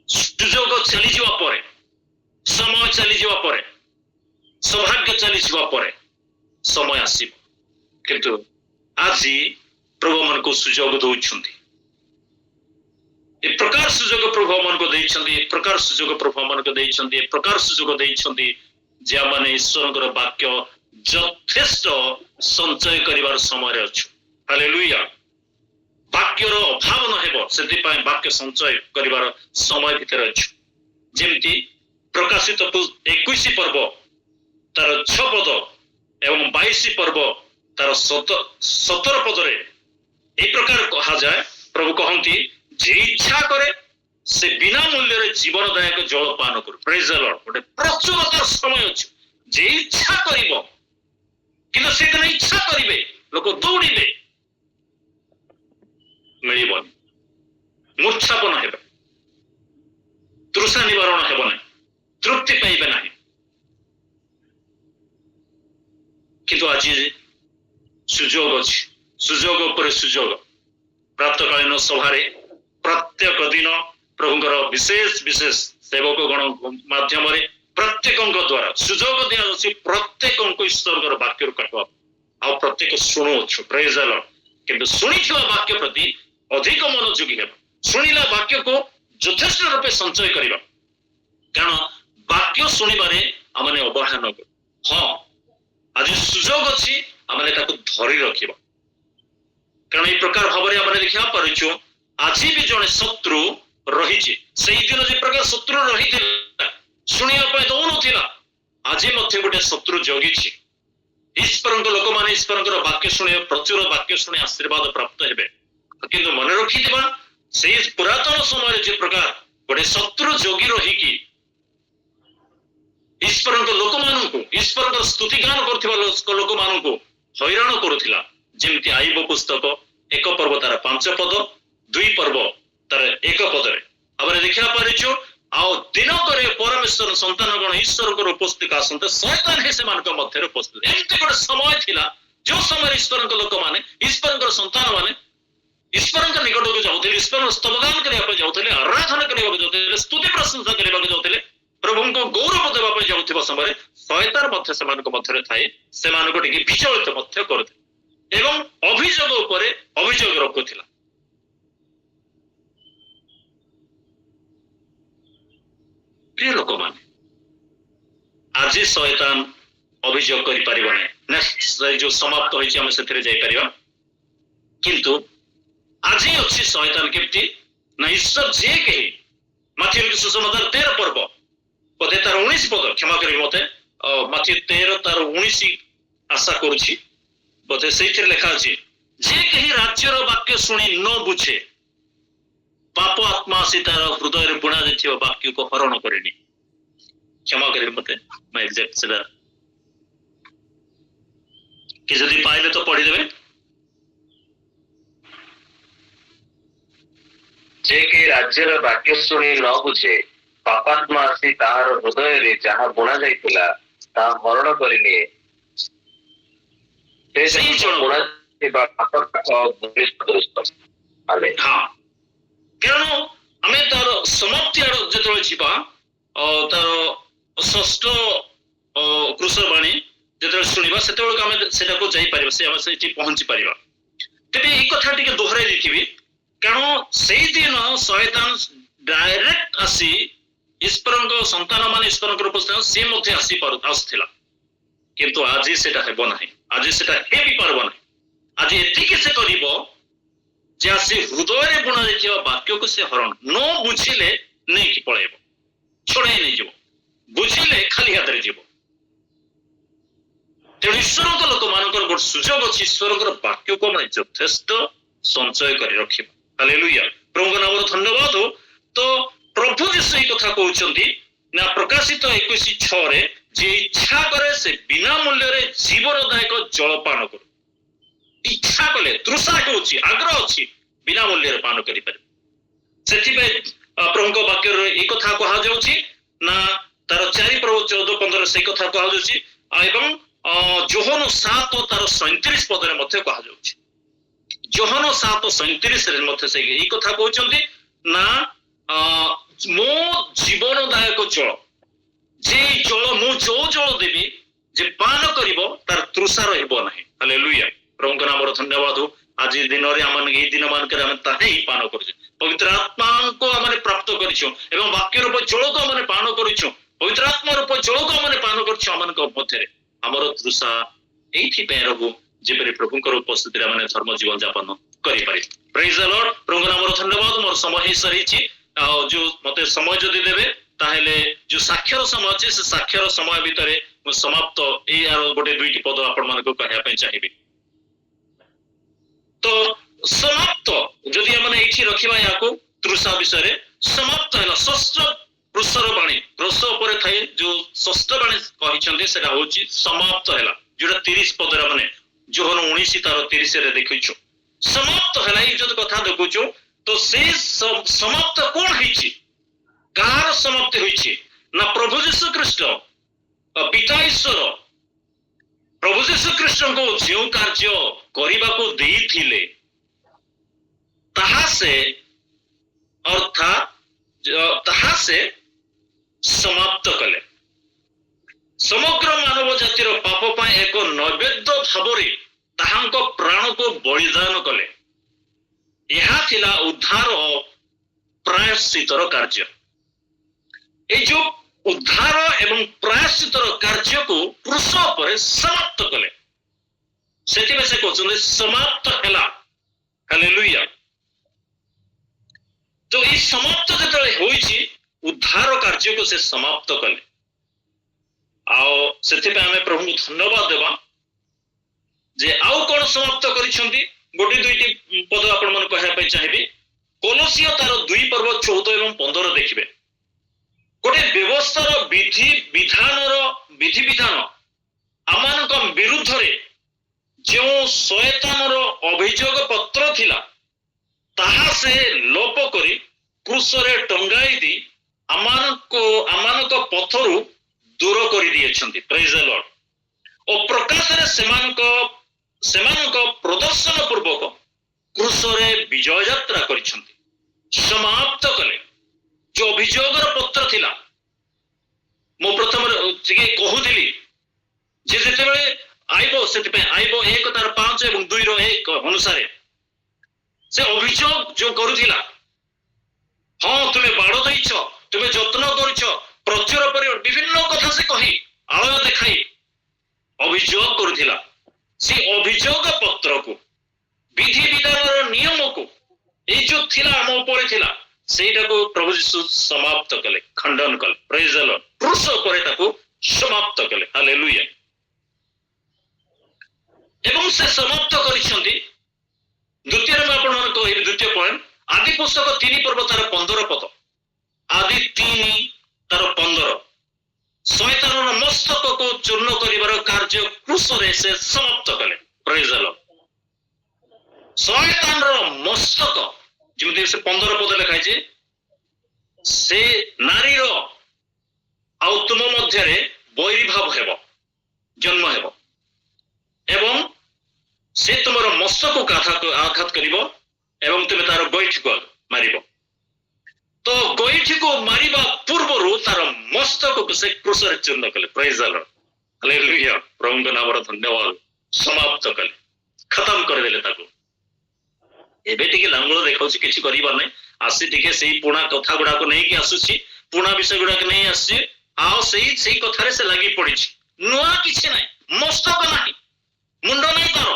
सुजोग चली जावा परे समय चली जावा परे सौभाग्य चली जावा परे समय आसीब किंतु आज प्रभु मन को सुजोग दौरान ए प्रकार सुजोग प्रभु मन को देइछन्ती ए प्रकार सुजोग प्रभु मन को देइछन्ती ए प्रकार सुजोग देइछन्ती जे माने ईश्वरଙ୍କର वाक्य यथेष्ट संचय करिवार समय अछि हालेलुया वाक्यर अभाव न हेबो सेति पय वाक्य संचय करिवार समय भितर अछि जेमति प्रकाशित 21 पर्व तार 6 पद एवं 22 पर्व तार 17 पदरे ए प्रकार कहा जाए प्रभु कहंती जे इच्छा करे से बिना मूल्य जीवनदायक जल पान करू। Praise the Lord. गोटे प्रचुरतार समय अछि जे इच्छा करिवो किंतु से दिन इच्छा करिवे लोक दौड़िबे मिलिबनी, मूर्छापन हेबे, तृषा निवारण हेब नहीं, तृप्ति पाइबे नहीं। किंतु आज सुजोग अछि, सुजोग उपर सुजोग। प्रातकालीन सभारे प्रत्येक दिन प्रभुଙ୍କର विशेष विशेष सेवक गण माध्यम प्रत्येक द्वारा सुजोग दिया जाଉଛି प्रत्येक ईश्वर वाक्य कहवा आ प्रत्येक शुणुछु। Praise the Lord. किंतु शुणिथिबा वाक्य प्रति अधिक मनोयोगी हेबा, शुणिला वाक्य को यथेष्ट रूपे संचय करिबा, कारण वाक्य शुणिबारे आमने अवहेला न करू। हाँ आज सुजोग अछि आमने ताको धरि रखिबा, कारण ए प्रकार भाव आमने देखा पारुछु आज भी जड़े शत्रु रही। से दिन जे प्रकार शत्रु रही शुणा दौन आज गोटे शत्रु जगी। ईश्वर लोक मैंने ईश्वर वाक्य शुणे प्रचुर वाक्य शुणे आशीर्वाद प्राप्त हेबे, किंतु मन रखि से पुरातन समय जे प्रकार गोटे शत्रु जगी रही ईश्वर लोक मानू ईश्वर स्तुतिगान कर लोक मानू हैरान करुला। जमती आईब पुस्तक 1 पर्व तार 5 पद, 2 पर्व तार 1 पदरे आम देखा पारिछु। आउ दिन करे परमेश्वर संतानगण ईश्वर उपस्थित आसते शैतान ही से मध्य उपस्थित। एमती गोटे समय थिला जो समय ईश्वर लोक मैंने ईश्वर संतान मैंने ईश्वर निकट को जाऊे, ईश्वर स्तवगान करने जाते, आराधना करने जाते, स्तुति प्रशंसा करने जाते, प्रभु को गौरव देवाई जाऊा समय शैतान मध्य थाए से विचलित करते एवं अभियोग उपरे अभियोग रखुला। प्रिय लोक माने आज शैतान अभियोग करि परिबो नै, नेक्स्ट जो समाप्त होइछि हम सेथरे जाई परिबा। किंतु आज अछि शैतान केमती ना ईश्वर जे कहि माथि सुसमाचार 13 पर्व पदे तार 19 पद, क्षमा करिबे मते माथि 13 तार 19 आशा करूछि बोधे से लिखा अच्छे जे कहीं राज्यर वाक्य शुणी न बुझे पाप आत्मा से तार हृदय बुणा जाइए वाक्य को हरण करेनी। क्षमा करें मते मैं एग्जैक्ट से कि जदि पाइले तो पढ़ीदेवे। जे के राज्यर वाक्य शुणी न बुझे पापात्मा आसी तार हृदय रे जहाँ बुणा जाइतिला ता हरण करिनिए। हाँ कारण आम तार समाप्ति आड़ जो जीवा तार षष्ठ कृषवाणी जो शुणा से पहुंची पार। तेरे ये कथा टी दोहराई देखी कारण से दिन शैतान डायरेक्ट आसी ईश्वर संतान मान ईश्वर उपस्थित सी आसला, किंतु आज सेटा हेब ना, आज सेटा हे भी पारब ना। आज एतिक से करिबो जे आसी हृदय रे बुणा जाइथिबा वाक्य को से हरण न बुझिले नै कि पळेबो, छोड़ाई नै जीवो, बुझिले खाली हाथ रे जीवो। तेणु ईश्वर लोक मानकर गोटे सुजोग अछि ईश्वर वाक्य को मैं यथेष्ट संचय कर रखिबा। हालेलुया, प्रभु नाम धन्यवाद हो। तो प्रभु जी कथा कहउचंती ना प्रकाशित 21:6 रे जे इच्छा करे से बिना मूल्य रे जीवनदायक जल पान करू। इच्छा कले तृषा होउची आग्रह अछि बिना मूल्य रे पान करि पारे। सेति पे प्रभु वाक्य रे ए कथा कहा जाउची ना तार 4 पर्व 14-15 से कथा कहा जाउची एवं जोहन 7 तार 37 पद रे मध्ये कहा जाउची। जोहन 7:37 रे मध्ये से ए कथा कहउचंती ना मो जीवनदायक जल जे जल मु जो जल देवी जे पान करिवो तार तृषा रहइबो नाही। हालेलुया, प्रभु नाम धन्यवाद हो। आज दिन रे आमन ए दिन मान करे हम ताही पान करछु, पवित्र आत्मा को हमने प्राप्त करछु एवं वाक्य रूप जल को हमने पान करछु, पवित्र आत्मा रूप जल को हमने पान करछु। हमन को मध्य हमर तृषा एथि पे रहू जेपरि प्रभु को उपस्थिति रे हमने धर्म जीवन यापन करि पारि। प्रेज द लॉर्ड, प्रभु नाम धन्यवाद। मोर समय ही सरीछि जो मते समय जदि देबे ताहेले जो साक्षर समय अछि से साक्षर समय भितरे मु समाप्त ए आरो गोटे 2टी पद आपण मन को कहया पे चाहिबे। तो समाप्त जदि हमने एठी रखिबा याको ତୃଷା ବିଷୟରେ ସମାପ୍ତ ହେଲା। ଷଷ୍ଠ କ୍ରୁଶର ବାଣୀ, କ୍ରୁଶ ଉପରେ ଥାଇ ଯୋଉ ଷଷ୍ଠ ବାଣୀ କହିଛନ୍ତି ସେଟା ହଉଛି ସମାପ୍ତ ହେଲା, ଯୋଉଟା 30 ପଦରେ ମାନେ ଯୋହନ 19 ତାର 30 ରେ ଦେଖିଛୁ। ସମାପ୍ତ ହେଲା ଏଇ ଯଦି କଥା ଦେଖୁଛୁ ତ ସେ ସମାପ୍ତ କଣ ହେଇଛି, କାହାର ସମାପ୍ତି ହୋଇଛି ନା ପ୍ରଭୁ ଯୀଶୁ ଖ୍ରୀଷ୍ଟ ପିତା ଈଶ୍ୱର ପ୍ରଭୁ ଯୀଶୁ ଖ୍ରୀଷ୍ଟଙ୍କୁ ଯେଉଁ କାର୍ଯ୍ୟ କରିବାକୁ ଦେଇଥିଲେ ତାହା ସେ ସମାପ୍ତ କଲେ। ସମଗ୍ର ମାନବ ଜାତିର ପାପ ପାଇଁ ଏକ ନୈବେଦ୍ୟ ଭାବରେ ତାହାଙ୍କ ପ୍ରାଣକୁ ବଳିଦାନ କଲେ। ଏହା ଥିଲା ଉଦ୍ଧାର ଓ ପ୍ରାୟଶ୍ଚିତର କାର୍ଯ୍ୟ। এই ଯୋଉ ଉଦ୍ଧାର ଏବଂ ପ୍ରାୟଶ୍ଚିତର କାର୍ଯ୍ୟକୁ କ୍ରୁଶ ଉପରେ ସମାପ୍ତ କଲେ, ସେଥିପାଇଁ ସେ କହୁଛନ୍ତି ସମାପ୍ତ ହେଲା। ହାଲେଲୁୟା। ତ এই ସମାପ୍ତ ଯେତେବେଳେ ହୋଇଛି ଉଦ୍ଧାର କାର୍ଯ୍ୟକୁ ସେ ସମାପ୍ତ କଲେ। ଆଉ ସେଥିପାଇଁ ଆମେ ପ୍ରଭୁଙ୍କୁ ଧନ୍ୟବାଦ ଦେବା ଯେ ଆଉ କଣ ସମାପ୍ତ କରିଛନ୍ତି। ଗୋଟେ ଦୁଇଟି ପଦ ଆପଣ ମାନେ କହିବା ପାଇଁ ଚାହିଁବି। କୋଲୋସିୟ ତାର 2 ପର୍ବ 14 ଏବଂ 15 ଦେଖିବେ। ଗୋଟେ ବ୍ୟବସ୍ଥାର ବିଧିବିଧାନ ଆମମାନଙ୍କ ବିରୁଦ୍ଧରେ ଯେଉଁ ଶୟତାନର ଅଭିଯୋଗ ପତ୍ର ଥିଲା ତାହା ସେ ଲୋପ କରି କ୍ରୁଶରେ ଟଙ୍ଗାଇ ଦେଇ ଆମମାନଙ୍କ ପଥରୁ ଦୂର କରିଦିଏଛନ୍ତି। ପ୍ରେଜ୍ ଦ ଲର୍ଡ। ଓ ପ୍ରକାଶରେ ସେମାନଙ୍କ ପ୍ରଦର୍ଶନ ପୂର୍ବକ କ୍ରୁଶରେ ବିଜୟ ଯାତ୍ରା କରିଛନ୍ତି, ସମାପ୍ତ କଲେ। ଯୋଉ ଅଭିଯୋଗର ପତ୍ର ଥିଲା, ମୁଁ ପ୍ରଥମରେ ଟିକେ କହୁଥିଲି ଯେ ଯେତେବେଳେ ଆଇବ, ସେଥିପାଇଁ ଆଇବ 1 ତାର 5 ଏବଂ 2 ର 1 ଅନୁସାରେ ସେ ଅଭିଯୋଗ ଯୋଉ କରୁଥିଲା, ହଁ ତୁମେ ବାଡ଼ ଦେଇଛ, ତୁମେ ଯତ୍ନ କରୁଛ, ପ୍ରଚୁର ପରିମାଣ ବିଭିନ୍ନ କଥା ସେ କହି ଆଳୟ ଦେଖାଇ ଅଭିଯୋଗ କରୁଥିଲା। ସେ ଅଭିଯୋଗ ପତ୍ରକୁ, ବିଧିବିଧାନର ନିୟମକୁ, ଏଇ ଯୋଉ ଥିଲା ଆମ ଉପରେ ଥିଲା, ସେଇଟାକୁ ପ୍ରଭୁ ଯୀଶୁ ସମାପ୍ତ କଲେ, ଖଣ୍ଡନ କଲେ। ପ୍ରେଜ୍ ଦ ଲର୍ଡ। କ୍ରୁଶ ଉପରେ ତାକୁ ସମାପ୍ତ କଲେ। ହାଲେଲୁୟା। ଏବଂ ସେ ସମାପ୍ତ କରିଛନ୍ତି। ଦ୍ୱିତୀୟରେ ମୁଁ ଆପଣମାନଙ୍କୁ କହିବି, ଦ୍ୱିତୀୟ ପଏଣ୍ଟ, ଆଦି ପୁସ୍ତକ 3 ପର୍ବ ତାର 15 ପଦ। ଆଦି 3 ତାର 15। ଶୟତାନର ମସ୍ତକକୁ ଚୂର୍ଣ୍ଣ କରିବାର କାର୍ଯ୍ୟ କ୍ରୁଶରେ ସେ ସମାପ୍ତ କଲେ। ପ୍ରେଜ୍ ଦ ଲର୍ଡ। ଶୟତାନର ମସ୍ତକ, ଯେମିତି ସେ 15 ପଦ ଲେଖାଇଛି, ସେ ନାରୀର ଆଉ ତୁମ ମଧ୍ୟରେ ବୈରୀଭାବ ହେବ, ଜନ୍ମ ହେବ ଏବଂ ସେ ତୁମର ମସ୍ତକକୁ ଆଘାତ କରିବ ଏବଂ ତୁମେ ତାର ଗୋଇଠିକୁ ମାରିବ। ତ ଗୋଇଠିକୁ ମାରିବା ପୂର୍ବରୁ ତାର ମସ୍ତକକୁ ସେ କ୍ରୁଶରେ ଚୂର୍ଣ୍ଣ କଲେ। ପ୍ରେଜ୍ ଦ ଲର୍ଡ। ହାଲେଲୁୟା। ପ୍ରଭୁଙ୍କ ନାମର ଧନ୍ୟବାଦ। ସମାପ୍ତ କଲେ, ଖତମ କରିଦେଲେ ତାକୁ। ଏବେ ଟିକେ ଲାଙ୍ଗୁଳ ଦେଖାଉଛି, କିଛି କରିବାର ନାହିଁ। ଆସି ଟିକେ ସେଇ ପୁଣା କଥା ଗୁଡାକୁ ନେଇକି ଆସୁଛି, ପୁଣା ବିଷୟ ଗୁଡାକ ନେଇ ଆସୁଛି, ଆଉ ସେଇ କଥାରେ ସେ ଲାଗି ପଡିଛି। ନୂଆ କିଛି ନାହିଁ, ମସ୍ତକ ନାହିଁ, ମୁଣ୍ଡ ନାହିଁ, ତାର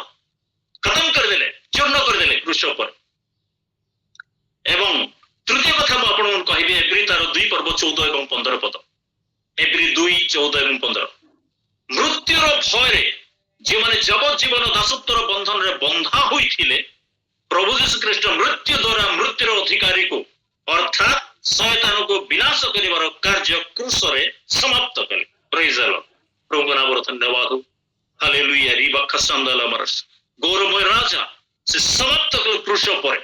ଖତମ କରିଦେଲେ, ଚୂର୍ଣ୍ଣ କରିଦେଲେ କ୍ରୁଶ ଉପରେ। ଏବଂ ତୃତୀୟ କଥା ମୁଁ ଆପଣଙ୍କୁ କହିବି, ଏବ୍ରୀ ତାର 2 ପର୍ବ 14 ଏବଂ 15 ପଦ। ଏବ୍ରୀ 2, 14 ଏବଂ 15। ମୃତ୍ୟୁର ଭୟରେ ଯେଉଁମାନେ ଯାବଜ୍ଜୀବନ ଦାସତ୍ୱର ବନ୍ଧନରେ ବନ୍ଧା ହୋଇଥିଲେ, ପ୍ରଭୁ ଯୀଶୁ ଖ୍ରୀଷ୍ଟ ମୃତ୍ୟୁ ଦ୍ୱାରା ମୃତ୍ୟୁର ଅଧିକାରୀକୁ ଅର୍ଥାତ୍ ଶୟତାନକୁ ବିନାଶ କରିବାର କାର୍ଯ୍ୟ କ୍ରୁଶରେ ସମାପ୍ତ କଲେ। ପ୍ରେଜ୍ ଦ ଲର୍ଡ। ପ୍ରଭୁଙ୍କ ନାମର ଧନ୍ୟବାଦ। ହାଲେଲୁୟା। ଗୌରବମୟ ରାଜା ସେ ସମାପ୍ତ କଲେ କ୍ରୁଶ ପରେ।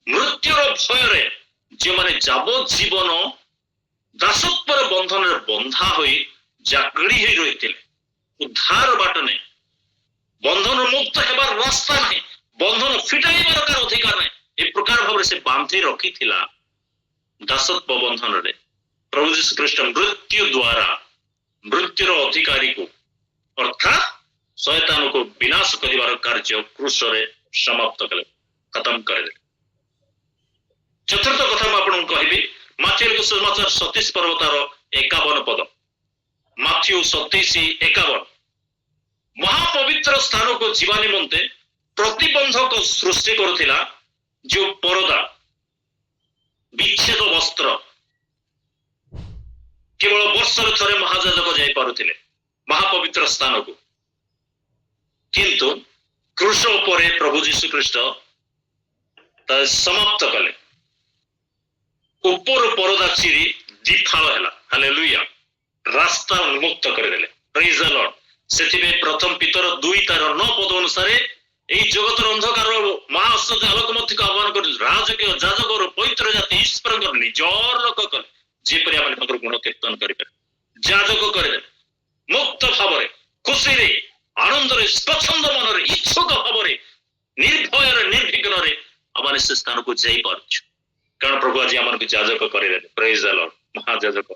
ମୃତ୍ୟୁର ଭୟରେ ଯେଉଁମାନେ ଯାବଜ୍ଜୀବନ ଦାସତ୍ୱର ବନ୍ଧନରେ ବନ୍ଧା ହୋଇ ଜାଗଡ଼ି ହୋଇ ରହିଥିଲେ, ଉଦ୍ଧାର ବାଟ ନାହିଁ, ବନ୍ଧନ ମୁକ୍ତ ହେବାର ରାସ୍ତା ନାହିଁ, ବନ୍ଧନ ଫିଟାଇବାର କାହାର ଅଧିକାର ନାହିଁ, ଏ ପ୍ରକାର ଭାବରେ ସେ ବାନ୍ଧି ରଖିଥିଲା ଦାସତ୍ୱ ବନ୍ଧନରେ। ପ୍ରଭୁ ଯୀଶୁ ଖ୍ରୀଷ୍ଟ ମୃତ୍ୟୁ ଦ୍ୱାରା ମୃତ୍ୟୁର ଅଧିକାରୀକୁ ଅର୍ଥାତ୍ ଶୟତାନକୁ ବିନାଶ କରିବାର କାର୍ଯ୍ୟ କ୍ରୁଶରେ ସମାପ୍ତ କଲେ, ଖତମ କରିଦେଲେ। ଚତୁର୍ଥ କଥା ମୁଁ ଆପଣଙ୍କୁ କହିବି, ମାଥ୍ୟୁ ସୁସମାଚାର 27 ପର୍ବ ତାର 51 ପଦ। ମାଥ୍ୟୁ 27:51। ମହାପବିତ୍ର ସ୍ଥାନକୁ ଯିବା ନିମନ୍ତେ ପ୍ରତିବନ୍ଧକ ସୃଷ୍ଟି କରୁଥିଲା ଯୋଉ ପରଦା, ବିଚ୍ଛେଦ ବସ୍ତ୍ର, କେବଳ ବର୍ଷରେ ଥରେ ମହାଯାଜକ ଯାଇପାରୁଥିଲେ ମହାପବିତ୍ର ସ୍ଥାନକୁ। କିନ୍ତୁ କ୍ରୁଶ ଉପରେ ପ୍ରଭୁ ଯୀଶୁ ଖ୍ରୀଷ୍ଟ ସମାପ୍ତ କଲେ। ଉପର ପରଦା ଚିରି ଦିଫାଳ ହେଲା। ହାଲେଲୁୟା। ରାସ୍ତା ଉନ୍ମୁକ୍ତ କରିଦେଲେ। ପ୍ରେଜ୍ ଦ ଲର୍ଡ। ସେଥିପାଇଁ ପ୍ରଥମ ପିତର 2:9 ପଦ ଅନୁସାରେ এই জগতର ଅନ୍ଧକାର ମହାଅସତ୍ୟ ଆଲୋକ ମଧ୍ୟକୁ ଆହ୍ୱାନ କରି ରାଜକୀୟ ଯାଜକର ପବିତ୍ର ଜାତି ଈଶ୍ୱରଙ୍କର ନିଜର ଲୋକ କଲେ, ଯେପରି ଆମେ ତାଙ୍କର ଗୁଣ କୀର୍ତ୍ତନ କରିପାରିବେ। ଯାଜକ କରିଦେଲେ ମୁକ୍ତ ଭାବରେ, ଖୁସିରେ, ଆନନ୍ଦରେ, ସ୍ୱଚ୍ଛନ୍ଦ ମନରେ, ଇଚ୍ଛୁକ ଭାବରେ, ନିର୍ଭୟରେ, ନିର୍ବିଘ୍ନରେ ଆମେ ସେ ସ୍ଥାନକୁ ଯାଇପାରୁଛୁ। କାରଣ ପ୍ରଭୁ ଆଜି ଆମକୁ ଯାଜକ କରିଦେଲେ। ପ୍ରେଜ୍ ଦ ଲର୍ଡ। ମହାଯାଜକ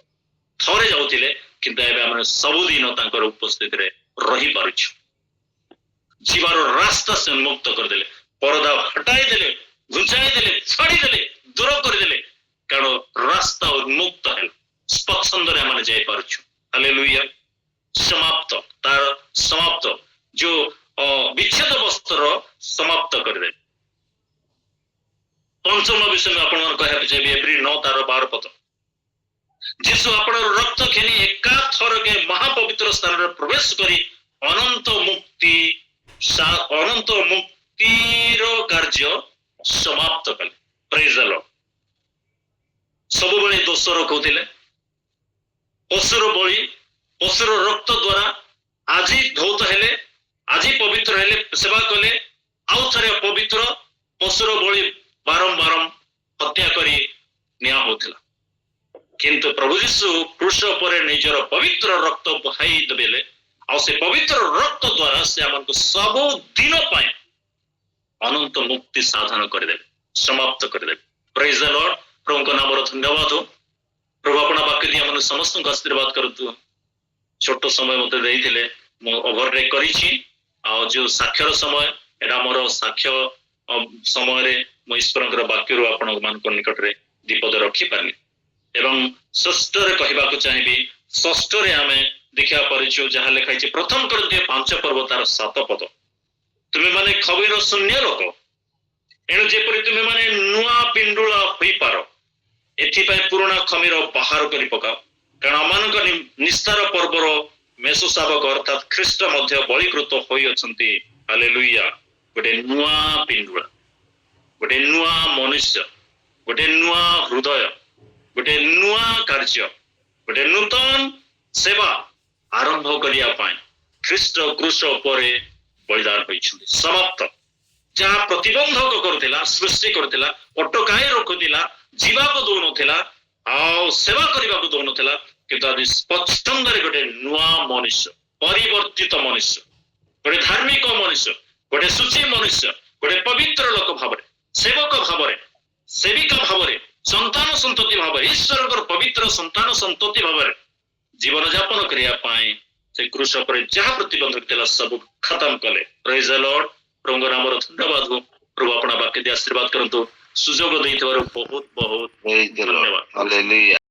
ଥରେ ଯାଉଥିଲେ, କିନ୍ତୁ ଏବେ ଆମେ ସବୁଦିନ ତାଙ୍କର ଉପସ୍ଥିତିରେ ରହିପାରୁଛୁ। ଯିବାର ରାସ୍ତା ସେ ଉନ୍ମୁକ୍ତ କରିଦେଲେ, ପରଦା ହଟାଇ ଦେଲେ, ଘୁଞ୍ଚାଇ ଦେଲେ, ଛାଡ଼ିଦେଲେ, ଦୂର କରିଦେଲେ। କାରଣ ରାସ୍ତା ଉନ୍ମୁକ୍ତ ହେଲା, ସ୍ୱଚ୍ଛନ୍ଦରେ ଆମେ ଯାଇପାରୁଛୁ। ହାଲେଲୁୟା। ସମାପ୍ତ, ତାର ସମାପ୍ତ, ଯୋଉ ବିଚ୍ଛେଦ ବସ୍ତ୍ର ସମାପ୍ତ କରିଦେଲେ। ପଞ୍ଚମ ବିଷୟ ମୁଁ ଆପଣଙ୍କୁ କହିବାକୁ ଚାହିଁବି, ଏପ୍ରି 9 ତାର 12 ପଦ। ଯୀଶୁ ଆପଣଙ୍କ ରକ୍ତ ଘେନି ଏକାଥରକେ ମହାପବିତ୍ର ସ୍ଥାନରେ ପ୍ରବେଶ କରି ଅନନ୍ତ ମୁକ୍ତିର କାର୍ଯ୍ୟ ସମାପ୍ତ କଲେ। ପ୍ରେଜ୍ ଦ ଲର୍ଡ। ସବୁବେଳେ ଦୋଷ ରଖୁଥିଲେ, ପଶୁର ବଳି, ପଶୁର ରକ୍ତ ଦ୍ୱାରା ଆଜି ଧୌତ ହେଲେ, ଆଜି ପବିତ୍ର ହେଲେ, ସେବା କଲେ, ଆଉ ଥରେ ପବିତ୍ର। ପଶୁର ବଳି ବାରମ୍ବାର ହତ୍ୟା କରି ନିଆ ହଉଥିଲା, କିନ୍ତୁ ପ୍ରଭୁ ଯୀଶୁ କ୍ରୁଶ ଉପରେ ନିଜର ପବିତ୍ର ରକ୍ତ ବହାଇ ଦେଲେ, ଆଉ ସେ ପବିତ୍ର ରକ୍ତ ଦ୍ୱାରା ସେ ଆମକୁ ସବୁ ଦିନ ପାଇଁ ଅନନ୍ତ ମୁକ୍ତି ସାଧନ କରିଦେଲେ, ସମାପ୍ତ କରିଦେଲେ। ପ୍ରେଜ୍ ଦ ଲର୍ଡ। ପ୍ରଭୁଙ୍କ ନାମର ଧନ୍ୟବାଦ। ପ୍ରଭୁ ଆପଣ ବାକ୍ୟ ଦେଇ ଆମକୁ ସମସ୍ତଙ୍କୁ ଆଶୀର୍ବାଦ କରନ୍ତୁ। ଛୋଟ ସମୟ ମତେ ଦେଇଥିଲେ, ମୁଁ ଓଭରଟେକ୍ କରିଛି। ଆଉ ଯୋଉ ସାକ୍ଷର ସମୟ, ଏଟା ମୋର ସାକ୍ଷ୍ୟ ସମୟରେ ମୁଁ ଈଶ୍ୱରଙ୍କର ବାକ୍ୟରୁ ଆପଣମାନଙ୍କ ନିକଟରେ ଦୀପଦ ରଖିପାରିଲି। ଏବଂ ଷଷ୍ଠରେ କହିବାକୁ ଚାହିଁବି, ଷଷ୍ଠରେ ଆମେ ଦେଖିବା ପରିଛୁ ଯାହା ଲେଖା ହେଇଛି ପ୍ରଥମ କରିନ୍ଥିୟ 5 ପର୍ବ ତାର 7 ପଦ। ତୁମେମାନେ ଖବର ଶୂନ୍ୟ ଲୋକ, ଏଣୁ ଯେପରି ତୁମେମାନେ ନୂଆ ପିଣ୍ଡୁଳ ହୋଇପାର, ଏଥିପାଇଁ ପୁରୁଣା ଖମିର ବାହାର କରି ପକାଅ। କାରଣ ଆମମାନଙ୍କ ନିସ୍ତାର ପର୍ବର ମେଷଶାବକ ଅର୍ଥାତ୍ ଖ୍ରୀଷ୍ଟ ମଧ୍ୟ ବଳୀକୃତ ହୋଇଅଛନ୍ତି। ହାଲେଲୁୟା। ଗୋଟେ ନୂଆ ପିଣ୍ଡୁଳ, ଗୋଟେ ନୂଆ ମନୁଷ୍ୟ, ଗୋଟେ ନୂଆ ହୃଦୟ, ଗୋଟେ ନୂଆ କାର୍ଯ୍ୟ, ଗୋଟେ ନୂତନ ସେବା ଆରମ୍ଭ କରିବା ପାଇଁ ଖ୍ରୀଷ୍ଟ କ୍ରୁଶ ଉପରେ ବଳିଦାନ ହୋଇଛନ୍ତି। ସମାପ୍ତ। ଯାହା ପ୍ରତିବନ୍ଧକ କରୁଥିଲା, ସୃଷ୍ଟି କରୁଥିଲା, ଅଟକାଇ ରଖୁଥିଲା, ଯିବାକୁ ଦଉନଥିଲା, ଆଉ ସେବା କରିବାକୁ ଦଉନଥିଲା, କିନ୍ତୁ ଆଜି ସ୍ୱଚ୍ଛନ୍ଦରେ ଗୋଟେ ନୂଆ ମନୁଷ୍ୟ, ପରିବର୍ତ୍ତିତ ମନୁଷ୍ୟ, ଗୋଟେ ଧାର୍ମିକ ମନୁଷ୍ୟ, ଗୋଟେ ସୂଚୀ ମନୁଷ୍ୟ, ଗୋଟେ ପବିତ୍ର ଲୋକ ଭାବରେ, ସେବକ ଭାବରେ, ସେବିକା ଭାବରେ, ସନ୍ତାନ ସନ୍ତତି ଭାବରେ, ଈଶ୍ୱରଙ୍କର ପବିତ୍ର ସନ୍ତାନ ସନ୍ତତି ଭାବରେ ଜୀବନ ଯାପନ କରିବା ପାଇଁ ସେ କ୍ରୁଶ ଉପରେ ଯାହା ପ୍ରତିବନ୍ଧକ ଥିଲା ସବୁ ଖତମ କଲେ। ପ୍ରେଜ୍ ଦ ଲର୍ଡ। ପ୍ରଭୁଙ୍କ ନାମର ଧନ୍ୟବାଦ। ପ୍ରଭୁ ଆପଣ ବାକ୍ୟ ଦେଇ ଆଶୀର୍ବାଦ କରନ୍ତୁ। ସୁଯୋଗ ଦେଇଥିବାରୁ ବହୁତ ବହୁତ ଧନ୍ୟବାଦ।